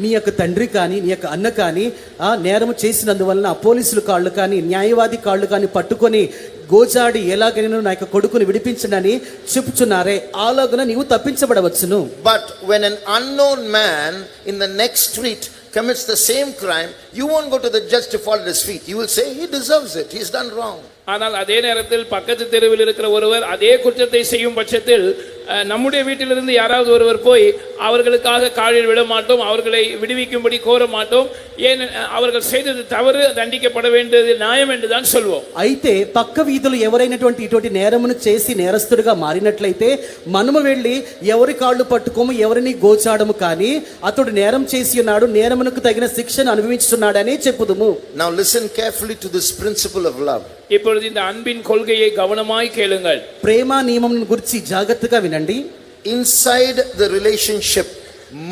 నీ యొక్క తండ్రి కానీ నీ యొక్క అన్న కానీ ఆ నేరము చేసినందువలన పోలీసుల కాళ్ళు కానీ న్యాయవాది కాళ్ళు కానీ పట్టుకొని గోజాడి ఎలాగైనా నా యొక్క కొడుకుని విడిపించనని చెప్పుచున్నారే అలాగున నీవు తప్పించబడవచ్చును.
But when an unknown man in the next street commits the same crime, you won't go to the judge to fall at his feet. You will say he deserves it, he's done wrong.
ஆனால் அதே நேரத்தில் பக்கத்து தெருவில் இருக்கிற ஒருவர் அதே குற்றத்தை செய்யும் பட்சத்தில் நம்முடைய வீட்டிலிருந்து யாராவது ஒருவர் போய் அவர்களுக்காக காலில் விட மாட்டோம், அவர்களை விடுவிக்கும்படி கோர மாட்டோம். ஏன் அவர்கள் செய்தது தவறு, தண்டிக்கப்பட வேண்டியது நியாயம் என்று தான் சொல்வோம்.
అయితే పక్క వీధులు ఎవరైనటువంటి ఇటువంటి నేరమును చేసి నేరస్తుడిగా మారినట్లయితే మనము వెళ్ళి ఎవరి కాళ్ళు పట్టుకోము, ఎవరిని గోచాడము, కానీ అతడు నేరం చేసి ఉన్నాడు, నేరమునకు తగిన శిక్షను అనుభవించున్నాడని చెప్పుదుము.
Now listen carefully to this principle of love.
இப்பொழுது இந்த அன்பின் கொள்கையை கவனமாய் கேளுங்கள்.
ప్రేమ నియమం గురించి జాగ్రత్తగా వినండి.
Inside the relationship,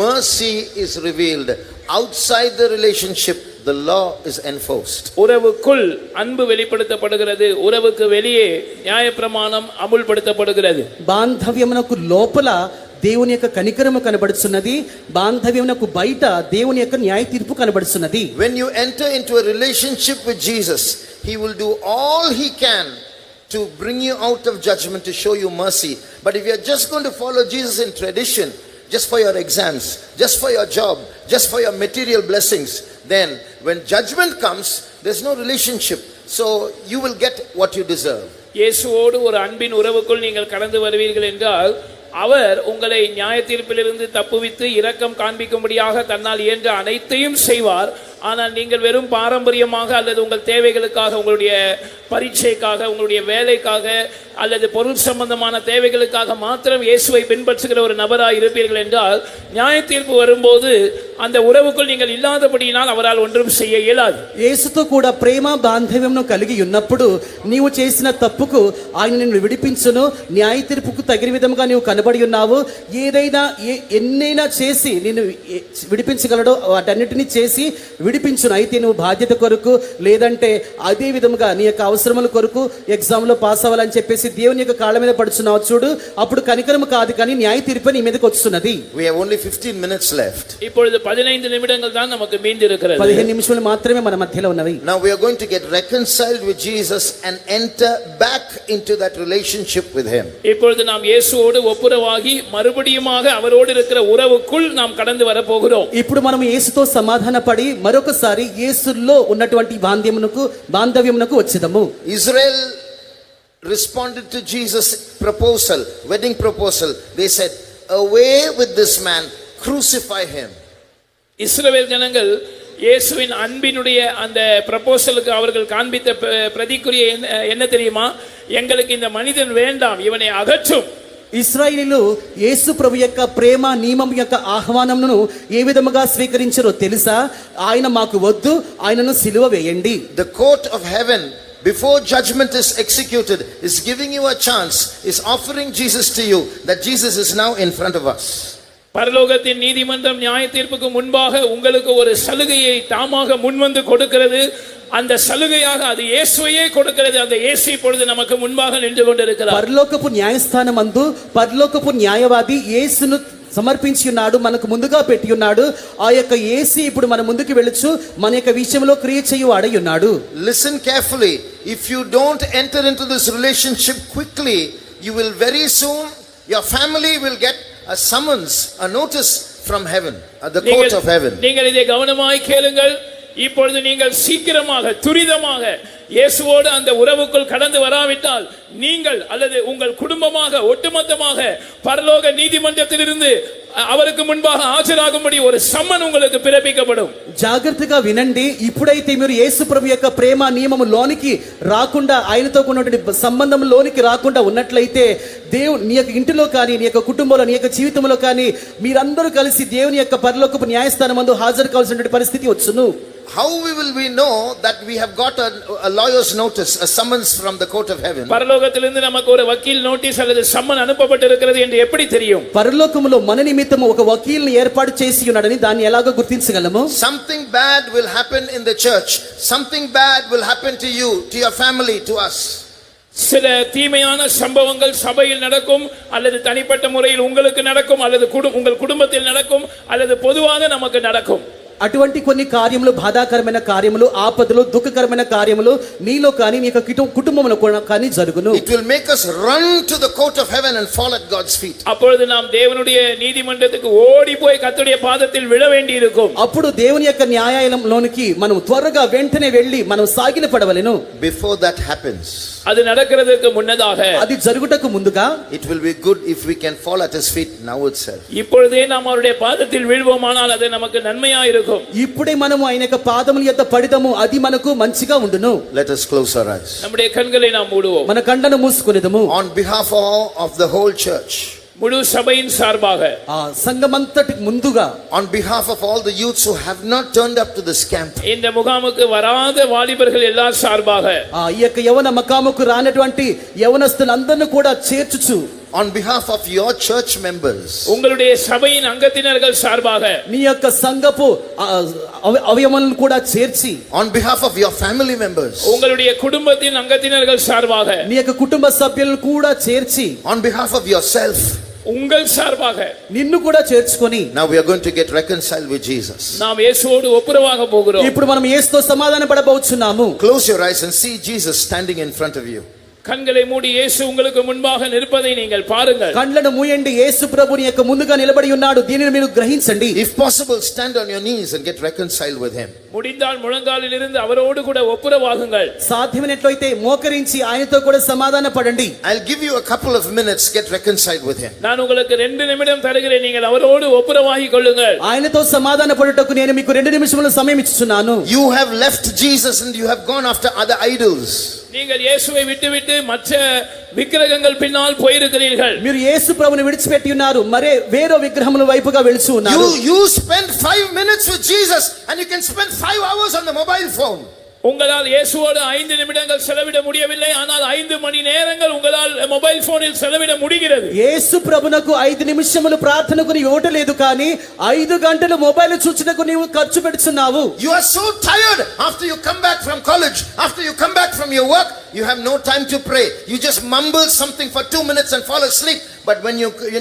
mercy is revealed. Outside the relationship, the law is enforced.
உறவுக்குள் அன்பு வெளிப்படுத்தப்படுகிறது, உறவுக்கு வெளியே நியாயப்பிரமாணம் அமுல்படுத்தப்படுகிறது.
బాంధవ్యమునకు లోపల దేవుని యొక్క కనికరము కనబడుచున్నది, బాంధవ్యమునకు బయట దేవుని యొక్క న్యాయ తీర్పు కనబడుచున్నది.
When you enter into a relationship with Jesus, he will do all he can to bring you out of judgment, to show you mercy. But if you are just going to follow Jesus in tradition, just for your exams, just for your job, just for your material blessings, then when judgment comes, there's no relationship. So you will get what you deserve.
இயேசுவோடு ஒரு அன்பின் உறவுக்குள் நீங்கள் கடந்து வருவீர்கள் என்றால் அவர் உங்களை நியாய தீர்ப்பிலிருந்து தப்புவித்து இரக்கம் காண்பிக்கும்படியாக தன்னால் இயன்ற அனைத்தையும் செய்வார். ஆனால் நீங்கள் வெறும் பாரம்பரியமாக அல்லது உங்கள் தேவைகளுக்காக, உங்களுடைய பரீட்சைக்காக, உங்களுடைய வேலைக்காக அல்லது பொருள் சம்பந்தமான தேவைகளுக்காக மாத்திரம் இயேசுவை பின்பற்றுகிற ஒரு நபராக இருப்பீர்கள் என்றால் நியாய தீர்ப்பு வரும்போது அந்த உறவுக்குள் நீங்கள் இல்லாதபடியினால் அவரால் ஒன்றும் செய்ய இயலாது.
యేసుతో కూడా ప్రేమ బాంధవ్యమును కలిగి ఉన్నప్పుడు నీవు చేసిన తప్పుకు ఆయన నిన్ను విడిపించును, న్యాయ తీర్పుకు తగిన విధంగా నీవు కనబడి ఉన్నావు. ఏదైనా ఎన్నైనా చేసి నిన్ను విడిపించగలడో వాటన్నిటిని చేసి విడిపించును. అయితే నువ్వు బాధ్యత కొరకు లేదంటే అదే విధముగా నీ యొక్క అవసరముల కొరకు ఎగ్జామ్లో పాస్ అవ్వాలని చెప్పేసి దేవుని యొక్క కాళ్ళ మీద పడుచున్నావు చూడు, అప్పుడు కనికరము కాదు కానీ న్యాయ తీర్పు నీ మీదకి వస్తున్నది.
We have only 15 minutes left.
இப்பொழுது 15 நிமிடங்கள் தான் நமக்கு மீதி இருக்கிறது.
15 నిమిషాలు మాత్రమే మన మధ్యలో ఉన్నవి.
Now we are going to get reconciled with Jesus and enter back into that relationship with him.
இப்பொழுது நாம் இயேசுவோடு ஒப்புரவாகி மறுபடியுமாக அவரோடு இருக்கிற உறவுக்குள் நாம் கடந்து வர போகிறோம்.
ఇప్పుడు మనం యేసుతో సమాధానపడి మరొకసారి యేసులో ఉన్నటువంటి బాంధవ్యమునకు వచ్చేదము.
Israel responded to Jesus' proposal, wedding proposal. They said, away with this man, crucify him.
இஸ்ரவேல் ஜனங்கள் இயேசுவின் அன்பினுடைய அந்த ப்ரப்போசலுக்கு அவர்கள் காண்பித்த பிரதிக்குரிய என்ன தெரியுமா? எங்களுக்கு இந்த மனிதன் வேண்டாம், இவனை அகற்றும்.
ఇశ్రాయేలీలు యేసు ప్రభు యొక్క ప్రేమ నియమం యొక్క ఆహ్వానమును ఏ విధముగా స్వీకరించారో తెలుసా? ఆయన మాకు వద్దు, ఆయనను సిలువ వేయండి.
The court of heaven, before judgment is executed, is giving you a chance, is offering Jesus to you, that Jesus is now in front of us.
பரலோகத்தின் நீதிமன்றம் நியாய தீர்ப்புக்கு முன்பாக உங்களுக்கு ஒரு சலுகையை தாமாக முன்வந்து கொடுக்கிறது. அந்த சலுகையாக அது இயேசுவையே கொடுக்கிறது. அந்த இயேசு இப்பொழுது நமக்கு முன்பாக நின்று கொண்டிருக்கிறார்.
పరలోకపు న్యాయస్థానమందు పరలోకపు న్యాయవాది యేసును సమర్పించి ఉన్నాడు, మనకు ముందుగా పెట్టి ఉన్నాడు. ఆ యొక్క యేసు ఇప్పుడు మన ముందుకు వెళ్ళొచ్చు, మన యొక్క విషయంలో క్రియ చేయువాడై ఉన్నాడు.
Listen carefully. If you don't enter into this relationship quickly, you will very soon, your family will get a summons, a notice from heaven, at the court of heaven.
நீங்கள் இதை கவனமாய் கேளுங்கள். இப்பொழுது நீங்கள் சீக்கிரமாக துரிதமாக இயேசுவோடு அந்த உறவுக்குள் கடந்து வராவிட்டால் நீங்கள் அல்லது உங்கள் குடும்பமாக ஒட்டுமொத்தமாக பரலோக நீதிமன்றத்திலிருந்து அவருக்கு முன்பாக ஆஜராகும்படி ஒரு சம்மன் உங்களுக்கு பிறப்பிக்கப்படும்.
జాగ్రత్తగా వినండి. ఇప్పుడైతే మీరు యేసు ప్రభు యొక్క ప్రేమ నియమము లోనికి రాకుండా, ఆయనతో ఉన్నటువంటి సంబంధం లోనికి రాకుండా ఉన్నట్లయితే దేవుని నీ యొక్క ఇంటిలో కానీ, నీ యొక్క కుటుంబంలో, నీ యొక్క జీవితంలో కానీ మీరందరూ కలిసి దేవుని యొక్క పరలోకపు న్యాయస్థానమందు హాజరు కావాల్సినటువంటి పరిస్థితి వచ్చును.
How will we know that we have got a lawyer's notice, a summons from the court of heaven?
பரலோகத்திலிருந்து நமக்கு ஒரு வக்கீல் நோட்டீஸ் அல்லது சம்மன் அனுப்பப்பட்டிருக்கிறது என்று எப்படி தெரியும்?
పరలోకములో మన నిమిత్తము ఒక వకీల్ని ఏర్పాటు చేసి ఉన్నాడని దాన్ని ఎలాగో గుర్తించగలము?
Something bad will happen in the church. Something bad will happen to you, to your family, to us.
சில தீமையான சம்பவங்கள் சபையில் நடக்கும், அல்லது தனிப்பட்ட முறையில் உங்களுக்கு நடக்கும், அல்லது உங்கள் குடும்பத்தில் நடக்கும், அல்லது பொதுவாக நமக்கு நடக்கும்.
అటువంటి కొన్ని కార్యములు, బాధాకరమైన కార్యములు, ఆపదలు, దుఃఖకరమైన కార్యములు నీలో కానీ నీ యొక్క కుటుంబంలో కానీ జరుగును.
It will make us run to the court of heaven and fall at God's feet.
அப்பொழுது நாம் தேவனுடைய நீதிமன்றத்துக்கு ஓடி போய் கர்த்தருடைய பாதத்தில் விழ வேண்டி இருக்கும்.
అప్పుడు దేవుని యొక్క న్యాయాలయంలోనికి మనం త్వరగా వెంటనే వెళ్ళి మనం సాగిన పడవలెను.
Before that happens,
அது நடக்கிறதுக்கு முன்னதாக,
అది జరుగుటకు ముందుగా,
it will be good if we can fall at his feet now itself.
இப்பொழுதே நாம் அவருடைய பாதத்தில் வீழ்வோமானால் அது நமக்கு நன்மையா இருக்கும்.
ఇప్పుడే మనము ఆయన యొక్క పాదముల యొద్ద పడిదము, అది మనకు మంచిగా ఉండును.
Let us close our eyes.
நம்முடைய கண்களை நாம் மூடுவோம்.
మన కళ్ళను మూసుకొనిదము.
On behalf of the whole church,
முழு சபையின் சார்பாக,
ఆ సంఘమంతటి ముందుగా,
on behalf of all the youths who have not turned up to this camp,
இந்த முகாமுக்கு வராத வாலிபர்கள் எல்லார் சார்பாக,
ఈ యొక్క యవన మకాముకు రానటువంటి యవనస్తులందరిని కూడా చేర్చుచు,
on behalf of your church members,
உங்களுடைய சபையின் அங்கத்தினர்கள் சார்பாக,
నీ యొక్క సంఘపు అవయవాలను కూడా చేర్చి,
on behalf of your family members,
உங்களுடைய குடும்பத்தின் அங்கத்தினர்கள் சார்பாக,
నీ యొక్క కుటుంబ సభ్యులను కూడా చేర్చి,
on behalf of yourself,
உங்கள் சார்பாக
నిన్ను కూడా చేర్చుకొని,
now we are going to get reconciled with Jesus.
நாம் இயேசுவோடு ஒப்புரவாக போகிறோம்.
ఇప్పుడు మనం యేసుతో సమాధాన పడబోచున్నాము.
Close your eyes and see Jesus standing in front of you.
கண்களை மூடி இயேசு உங்களுக்கு முன்பாக நிற்பதை நீங்கள் பாருங்கள்.
కళ్ళను మూయండి. యేసు ప్రభుని యొక్క ముందుగా నిలబడి ఉన్నాడు, దీనిని మీరు గ్రహించండి.
If possible, stand on your knees and get reconciled with him.
முடிந்தால் முழங்காலில் இருந்து அவரோடு கூட ஒப்புரவாகுங்கள்.
సాధ్యమైనట్లయితే మోకరించి ఆయనతో కూడా సమాధాన పడండి.
I'll give you a couple of minutes, get reconciled with him.
நான் உங்களுக்கு 2 நிமிடம் தருகிறேன், நீங்கள் அவரோடு ஒப்புரவாகிக் கொள்ளுங்கள்.
ఆయనతో సమాధాన పడుటకు నేను మీకు 2 నిమిషముల సమయం ఇస్తున్నాను.
You have left Jesus and you have gone after other idols.
நீங்கள் இயேசுவை விட்டுவிட்டு மற்ற విగ్రహங்கள் பின்னால் போயிருக்கிறீர்கள்.
మీరు యేసు ప్రభువుని విడిచిపెట్టి ఉన్నారు, మరే వేరే విగ్రహముల వైపుగా వెళ్తూ ఉన్నారు.
You spend 5 minutes with Jesus and you can spend 5 hours on the mobile phone.
உங்களால் இயேசுவோடு 5 நிமிடங்கள் செலவிட முடியவில்லை, ஆனால் 5 மணி நேரங்கள் உங்களால் மொபைல் போனில் செலவிட முடிகிறது.
యేసు ప్రభునకు 5 నిమిషములు ప్రార్థనకు నీవు ఇవ్వలేదు, కానీ 5 గంటలు మొబైల్ చూచుటకు నీవు ఖర్చు పెడుతున్నావు.
You are so tired after you come back from college, after you come back from your work, you have no time to pray. You just mumble something for 2 minutes and fall asleep. But when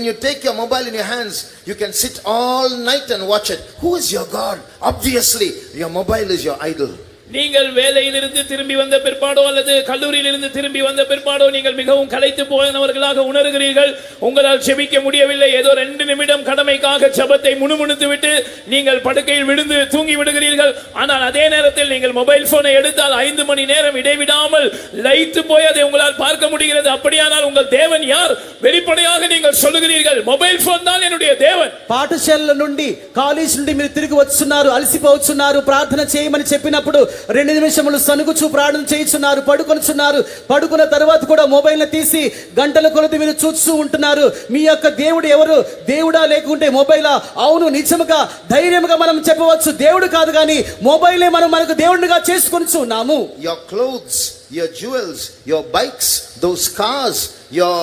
you take your mobile in your hands, you can sit all night and watch it. Who is your God? Obviously, your mobile is your idol.
நீங்கள் வேலையிலிருந்து திரும்பி வந்த பிற்பாடோ அல்லது கல்லூரியிலிருந்து திரும்பி வந்த பிற்பாடோ நீங்கள் மிகவும் களைத்து போனவர்களாக உணர்கிறீர்கள். உங்களால் ஜெபிக்க முடியவில்லை. ஏதோ 2 நிமிடம் கடமைக்காக ஜெபத்தை முணுமுணுத்து விட்டு நீங்கள் படுக்கையில் விழுந்து தூங்கி விடுகிறீர்கள். ஆனால் அதே நேரத்தில் நீங்கள் மொபைல் போனை எடுத்தால் 5 மணி நேரம் இடைவிடாமல் லயித்து போய் அதை உங்களால் பார்க்க முடிகிறது. அப்படியானால் உங்கள் தேவன் யார்? வெளிப்படையாக நீங்கள் சொல்லுகிறீர்கள், மொபைல் போன் தான் என்னுடைய தேவன்.
పాఠశాల నుండి, కాలేజ్ నుండి మీరు తిరిగి వస్తున్నారు, అలసిపోతున్నారు, ప్రార్థన చేయమని చెప్పినప్పుడు 2 నిమిషములు సనుగుచూ ప్రార్థన చేయుచున్నారు, పడుకొనుచున్నారు. పడుకున్న తర్వాత కూడా మొబైల్ తీసి గంటల కొలది మీరు చూస్తూ ఉంటున్నారు. మీ యొక్క దేవుడు ఎవరు? దేవుడా లేకుంటే మొబైలా? అవును, నిజముగా ధైర్యముగా మనం చెప్పవచ్చు, దేవుడు కాదు కానీ మొబైలే మనకు దేవుడిగా చేసుకొనుచున్నాము.
Your clothes, your jewels, your bikes, those cars, your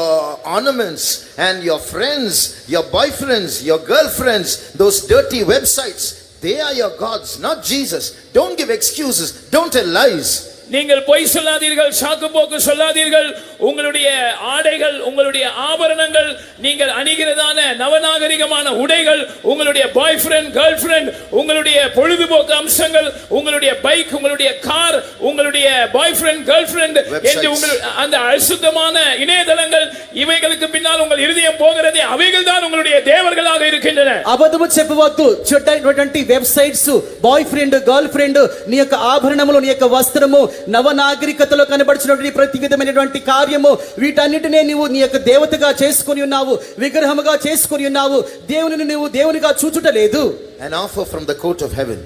ornaments, and your friends, your boyfriends, your girlfriends, those dirty websites, they are your gods, not Jesus. Don't give excuses. Don't tell lies.
நீங்கள் பொய் சொல்லாதீர்கள், சாக்கு போக்கு சொல்லாதீர்கள். உங்களுடைய ஆடைகள், உங்களுடைய ஆபரணங்கள், நீங்கள் அணிகிறதான நவநாகரிகமான உடைகள், உங்களுடைய பாய் ஃப்ரெண்ட், கேர்ள் ஃப்ரெண்ட், உங்களுடைய பொழுதுபோக்கு அம்சங்கள், உங்களுடைய பைக், உங்களுடைய கார், உங்களுடைய பாய் ஃப்ரெண்ட், கேர்ள் ஃப்ரெண்ட் என்று அந்த அசுத்தமான இணையதளங்கள், இவைகளுக்கு பின்னால் உங்கள் இருதயம் போகிறதே, அவைகள் தான் உங்களுடைய தேவர்களாக இருக்கின்றன.
అబద్ధము చెప్పవద్దు. చెడ్డైనటువంటి websites, boyfriend, girlfriend, నీ యొక్క ఆభరణములు, నీ యొక్క వస్త్రము, నవనాగరికతలో కనబడుచున్నటువంటి ప్రతి విధమైనటువంటి కార్యము, వీటన్నిటినే నీవు నీ యొక్క దేవతగా చేసుకొని ఉన్నావు, విగ్రహముగా చేసుకొని ఉన్నావు. దేవునిని నీవు దేవునిగా చూచుటలేదు.
An offer from the court of heaven.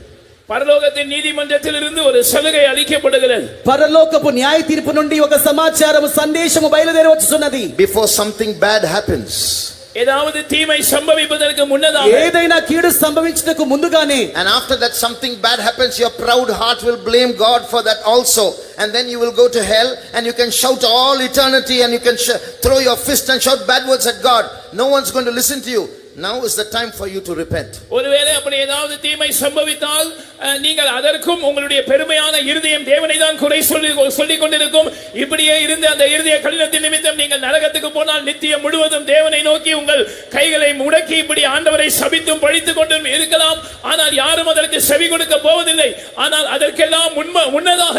பரலோகத்தின் நீதிமன்றத்திலிருந்து ஒரு சலுகை அளிக்கப்படுகிறது.
పరలోకపు న్యాయ తీర్పు నుండి ఒక సమాచారము, సందేశము బయలుదేరి వచ్చుచున్నది.
Before something bad happens,
ஏதாவது தீமை சம்பவிப்பதற்கு முன்னதாக,
ఏదైనా కీడు సంభవించుటకు ముందుగానే,
and after that something bad happens, your proud heart will blame God for that also, and then you will go to hell and you can shout all eternity and you can throw your fist and shout bad words at God. No one's going to listen to you. Now is the time for you to repent.
ஒருவேளை அப்படி ஏதாவது தீமை சம்பவித்தால் நீங்கள் அதற்கும் உங்களுடைய பெருமையான இருதயம் தேவனை தான் குறை சொல்லிக் கொண்டிருக்கும். இப்படியே இருந்து அந்த இருதய கடினத்தின் நிமித்தம் நீங்கள் நரகத்துக்கு போனால் நித்தியம் முழுவதும் தேவனை நோக்கி உங்கள் கைகளை முடக்கி இப்படி ஆண்டவரை சபித்தும் பழித்துக் கொண்டும் இருக்கலாம். ஆனால் யாரும் அதற்கு செவி கொடுக்க போவதில்லை. ஆனால் அதற்கெல்லாம் முன்னதாக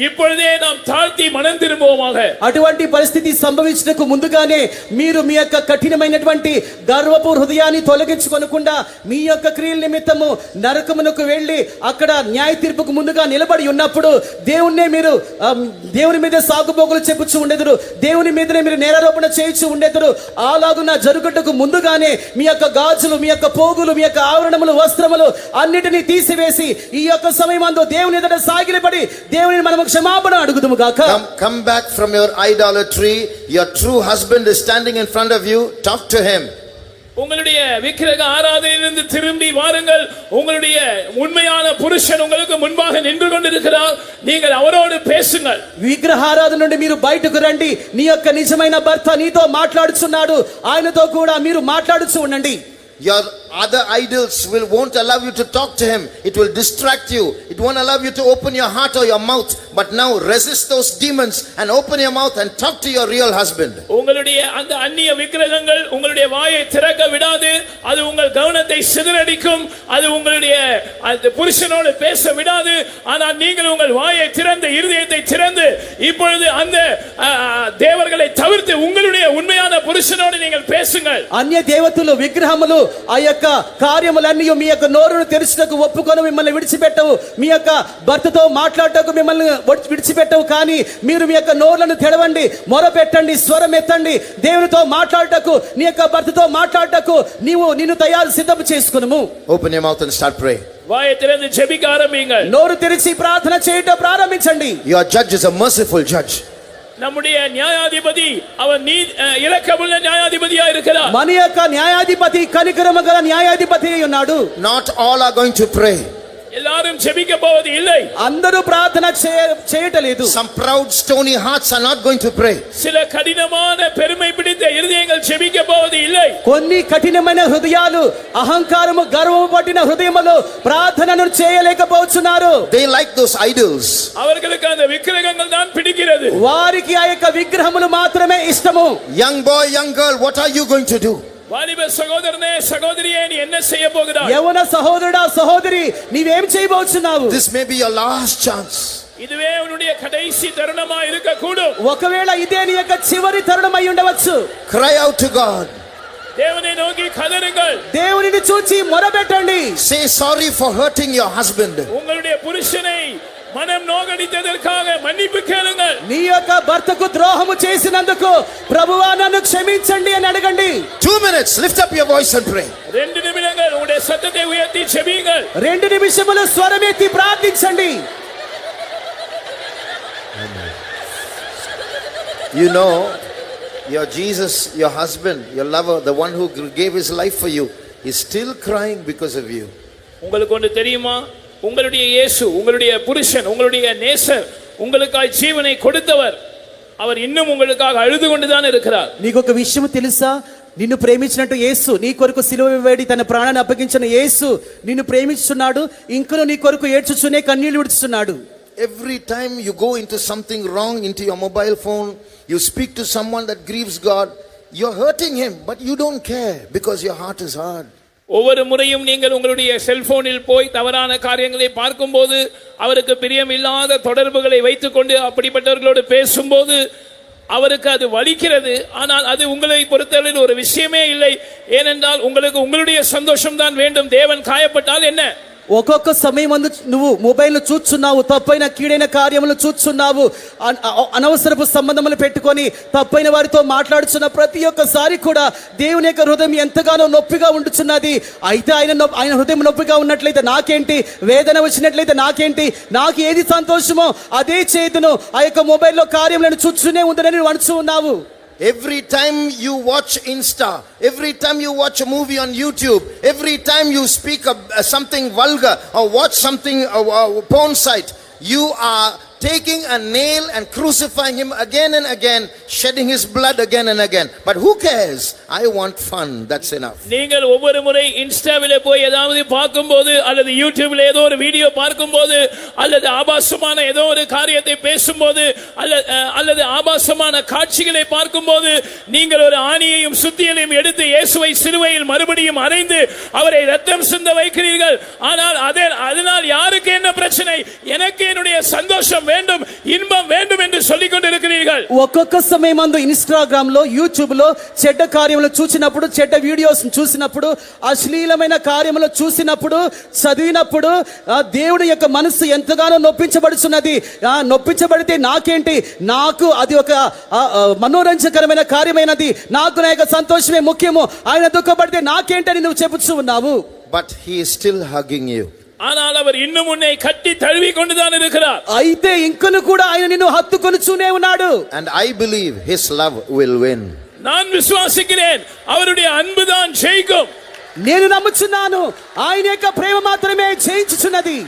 இப்பொழுதே நாம் தாழ்த்தி மனம் திரும்புவோமாக.
అటువంటి పరిస్థితి సంభవించడానికి ముందుగానే మీరు మీ యొక్క కఠినమైనటువంటి గర్వపు హృదయాన్ని తొలగించుకొనకుండా మీ యొక్క క్రియల నిమిత్తము నరకమునకు వెళ్ళి అక్కడ న్యాయ తీర్పుకు ముందుగా నిలబడి ఉన్నప్పుడు దేవుని మీద సాగుబోగులు చెప్పుచూ ఉండెదరు, దేవుని మీదనే మీరు నేరారోపణ చేయించు ఉండెదరు. అలాగున జరుగుటకు ముందుగానే మీ యొక్క గాజులు, మీ యొక్క పోగులు, మీ యొక్క ఆవరణములు, వస్త్రములు అన్నిటినీ తీసివేసి ఈ యొక్క సమయమందు దేవుని ఎదుట సాగిలపడి దేవుని మనము క్షమాపణ అడుగుదుము గాక.
Come back from your idolatry. Your true husband is standing in front of you. Talk to him.
உங்களுடைய விக்கிரக ஆராதனையிலிருந்து திரும்பி வாருங்கள். உங்களுடைய உண்மையான புருஷன் உங்களுக்கு முன்பாக நின்று கொண்டிருக்கிறார். நீங்கள் அவரோடு பேசுங்கள்.
విగ్రహారాధన నుండి మీరు బయటకు రండి. నీ యొక్క నిజమైన భర్త నీతో మాట్లాడుచున్నాడు. ఆయనతో కూడా మీరు మాట్లాడుచూ ఉండండి.
Your other idols won't allow you to talk to him. It will distract you. It won't allow you to open your heart or your mouth. But now resist those demons and open your mouth and talk to your real husband.
உங்களுடைய அந்த அந்நிய விக்கிரகங்கள் உங்களுடைய வாயை திறக்க விடாது. அது உங்கள் கவனத்தை சிதறடிக்கும். அது உங்களுடைய புருஷனோடு பேச விடாது. ஆனால் நீங்கள் உங்கள் வாயை திறந்து, இருதயத்தை திறந்து இப்பொழுது அந்த தேவர்களை தவிர்த்து உங்களுடைய உண்மையான புருஷனோடு நீங்கள் பேசுங்கள்.
అన్య దేవతలు, విగ్రహములు, ఆ యొక్క కార్యములన్నీ మీ యొక్క నోరును తెరుచుటకు ఒప్పుకొని మిమ్మల్ని విడిచిపెట్టవు. మీ యొక్క భర్తతో మాట్లాడటకు మిమ్మల్ని విడిచిపెట్టవు. కానీ మీరు మీ యొక్క నోరులను తెరవండి, మొరపెట్టండి, స్వరం ఎత్తండి. దేవునితో మాట్లాడటకు, నీ యొక్క భర్తతో మాట్లాడటకు నిన్ను తయారు సిద్ధం చేసుకును.
Open your mouth and start praying.
వాయి తెరిచి జెబిక ఆరంభించండి.
నోరు తెరిచి ప్రార్థన చేయటం ప్రారంభించండి.
Your judge is a merciful judge.
நம்முடைய நியாயாதிபதி அவர் இரக்கமுள்ள நியாயாதிபதியா இருக்கிறார்.
మన యొక్క న్యాయాధిపతి కనికరము గల న్యాయాధిపతి అయి ఉన్నాడు.
Not all are going to pray.
எல்லாரும் ஜெபிக்க போவது இல்லை.
అందరూ ప్రార్థన చేయటలేదు.
Some proud stony hearts are not going to pray.
சில கடினமான பெருமை பிடித்த இருதயங்கள் ஜெபிக்க போவது இல்லை.
కొన్ని కఠినమైన హృదయాలు, అహంకారము, గర్వము పట్టిన హృదయములు ప్రార్థనను చేయలేకపోతున్నారు.
They like those idols.
அவர்களுக்கு அந்த விக்கிரகங்கள் தான் பிடிக்கிறது.
వారికి ఆ యొక్క విగ్రహములు మాత్రమే ఇష్టము.
Young boy, young girl, what are you going to do?
வாலிப சகோதரனே, சகோதரியே, நீ என்ன செய்ய போகிறாய்?
యవన సహోదరుడా, సహోదరి, నీవేం చేయబోతున్నావు?
This may be your last chance.
இதுவே உன்னுடைய கடைசி தருணமா இருக்க கூடும்.
ఒకవేళ ఇదే నీ యొక్క చివరి తరుణం అయి ఉండవచ్చు.
Cry out to God.
தேவனை நோக்கி கதறுங்கள்.
దేవునిని చూచి మొరపెట్టండి.
Say sorry for hurting your husband.
உங்களுடைய புருஷனை மனம் நோகடித்ததற்காக மன்னிப்பு கேளுங்கள்.
నీ యొక్క భర్తకు ద్రోహము చేసినందుకు ప్రభువా నన్ను క్షమించండి అని అడగండి.
2 minutes, lift up your voice and pray.
2 నిమిషాలు உங்களுடைய சத்தத்தை உயர்த்தி ஜெபியுங்கள்.
2 నిమిషములు స్వరమెత్తి ప్రార్థించండి.
You know, your Jesus, your husband, your lover, the one who gave his life for you, is still crying because of you.
உங்களுக்கு ஒன்று தெரியுமா? உங்களுடைய இயேசு, உங்களுடைய புருஷன், உங்களுடைய நேசர், உங்களுக்காய் ஜீவனை கொடுத்தவர், அவர் இன்னும் உங்களுக்காக அழுது கொண்டுதான் இருக்கிறார்.
నీకు ఒక విషయం తెలుసా? నిన్ను ప్రేమించినట్టు యేసు, నీ కొరకు సిలువ వేడి తన ప్రాణాన్ని అప్పగించిన యేసు నిన్ను ప్రేమిస్తున్నాడు. ఇంకను నీ కొరకు ఏడ్చుచునే కన్నీళ్లు విడుచుతున్నాడు.
every time you go into something wrong into your mobile phone, you speak to someone that grieves God, you're hurting him, but you don't care because your heart is hard.
ஒவ்வொரு முறையும் நீங்கள் உங்களுடைய செல்போனில் போய் தவறான காரியங்களை பார்க்கும்போது, அவருக்கு பிரியமில்லாத தொடர்புகளை வைத்துக்கொண்டு அப்படிப்பட்டவர்களோடு பேசும்போது அவருக்கு அது வலிக்கிறது. ஆனால் அது உங்களை பொறுத்தவரையில் ஒரு விஷயமே இல்லை. ஏனென்றால் உங்களுக்கு உங்களுடைய சந்தோஷம் தான் வேண்டும். தேவன் காயப்பட்டால் என்ன?
ఒక్కొక్క సమయం అందు నువ్వు మొబైల్ చూస్తున్నావు, తప్పైన కీడైన కార్యములు చూస్తున్నావు, అనవసరపు సంబంధములు పెట్టుకొని తప్పైన వారితో మాట్లాడుచున్న ప్రతి ఒక్కసారి కూడా దేవుని యొక్క హృదయం ఎంతగానో నొప్పిగా ఉండుచున్నది. అయితే ఆయన హృదయం నొప్పిగా ఉన్నట్లయితే నాకేంటి, వేదన వచ్చినట్లయితే నాకేంటి, నాకు ఏది సంతోషమో అదే చేతును ఆ యొక్క మొబైల్లో కార్యములను చూస్తూనే ఉందని నువ్వు అనుచు ఉన్నావు.
Every time you watch Insta, every time you watch a movie on YouTube, every time you speak something vulgar or watch something porn site, you are taking a nail and crucifying him again and again, shedding his blood again and again. But who cares? I want fun. That's enough.
நீங்கள் ஒவ்வொரு முறை இன்ஸ்டாவிலே போய் ஏதாவது பார்க்கும்போது அல்லது யூடியூப்ல ஏதோ ஒரு வீடியோ பார்க்கும்போது அல்லது ஆபாசமான ஏதோ ஒரு காரியத்தை பேசும்போது அல்லது ஆபாசமான காட்சிகளை பார்க்கும்போது நீங்கள் ஒரு ஆணியையும் சுத்தியலையும் எடுத்து இயேசுவை சிலுவையில் மறுபடியும் அறைந்து அவரை ரத்தம் சிந்த வைக்கிறீர்கள். ஆனால் அதனால் யாருக்கு என்ன பிரச்சனை? எனக்கு என்னுடைய சந்தோஷம் வேண்டும், இன்பம் வேண்டும் என்று சொல்லிக் கொண்டிருக்கிறீர்கள்.
ఒక్కొక్క సమయం అందు ఇన్స్టాగ్రామ్ లో, యూట్యూబ్ లో చెడ్డ కార్యములు చూసినప్పుడు, చెడ్డ వీడియోస్ చూసినప్పుడు, అశ్లీలమైన కార్యములు చూసినప్పుడు, చదివినప్పుడు దేవుడి యొక్క మనసు ఎంతగానో నొప్పించబడుతున్నది. నొప్పించబడితే నాకేంటి, నాకు అది ఒక మనోరంజకరమైన కార్యమైనది, నాకు నా యొక్క సంతోషమే ముఖ్యము, ఆయన దుఃఖపడితే నాకేంటని నువ్వు చెబుతూ ఉన్నావు.
But he is still hugging you.
ஆனால் அவர் இன்னும் உன்னை கட்டி தழுவி கொண்டுதான் இருக்கிறார்.
అయితే ఇంకను కూడా ఆయన నిన్ను హత్తుకొనుచూనే ఉన్నాడు.
And I believe his love will win.
நான் விசுவாசிக்கிறேன் அவருடைய அன்புதான் ஜெயிக்கும்.
నేను నమ్ముచున్నాను ఆయన యొక్క ప్రేమ మాత్రమే జయించుచున్నది.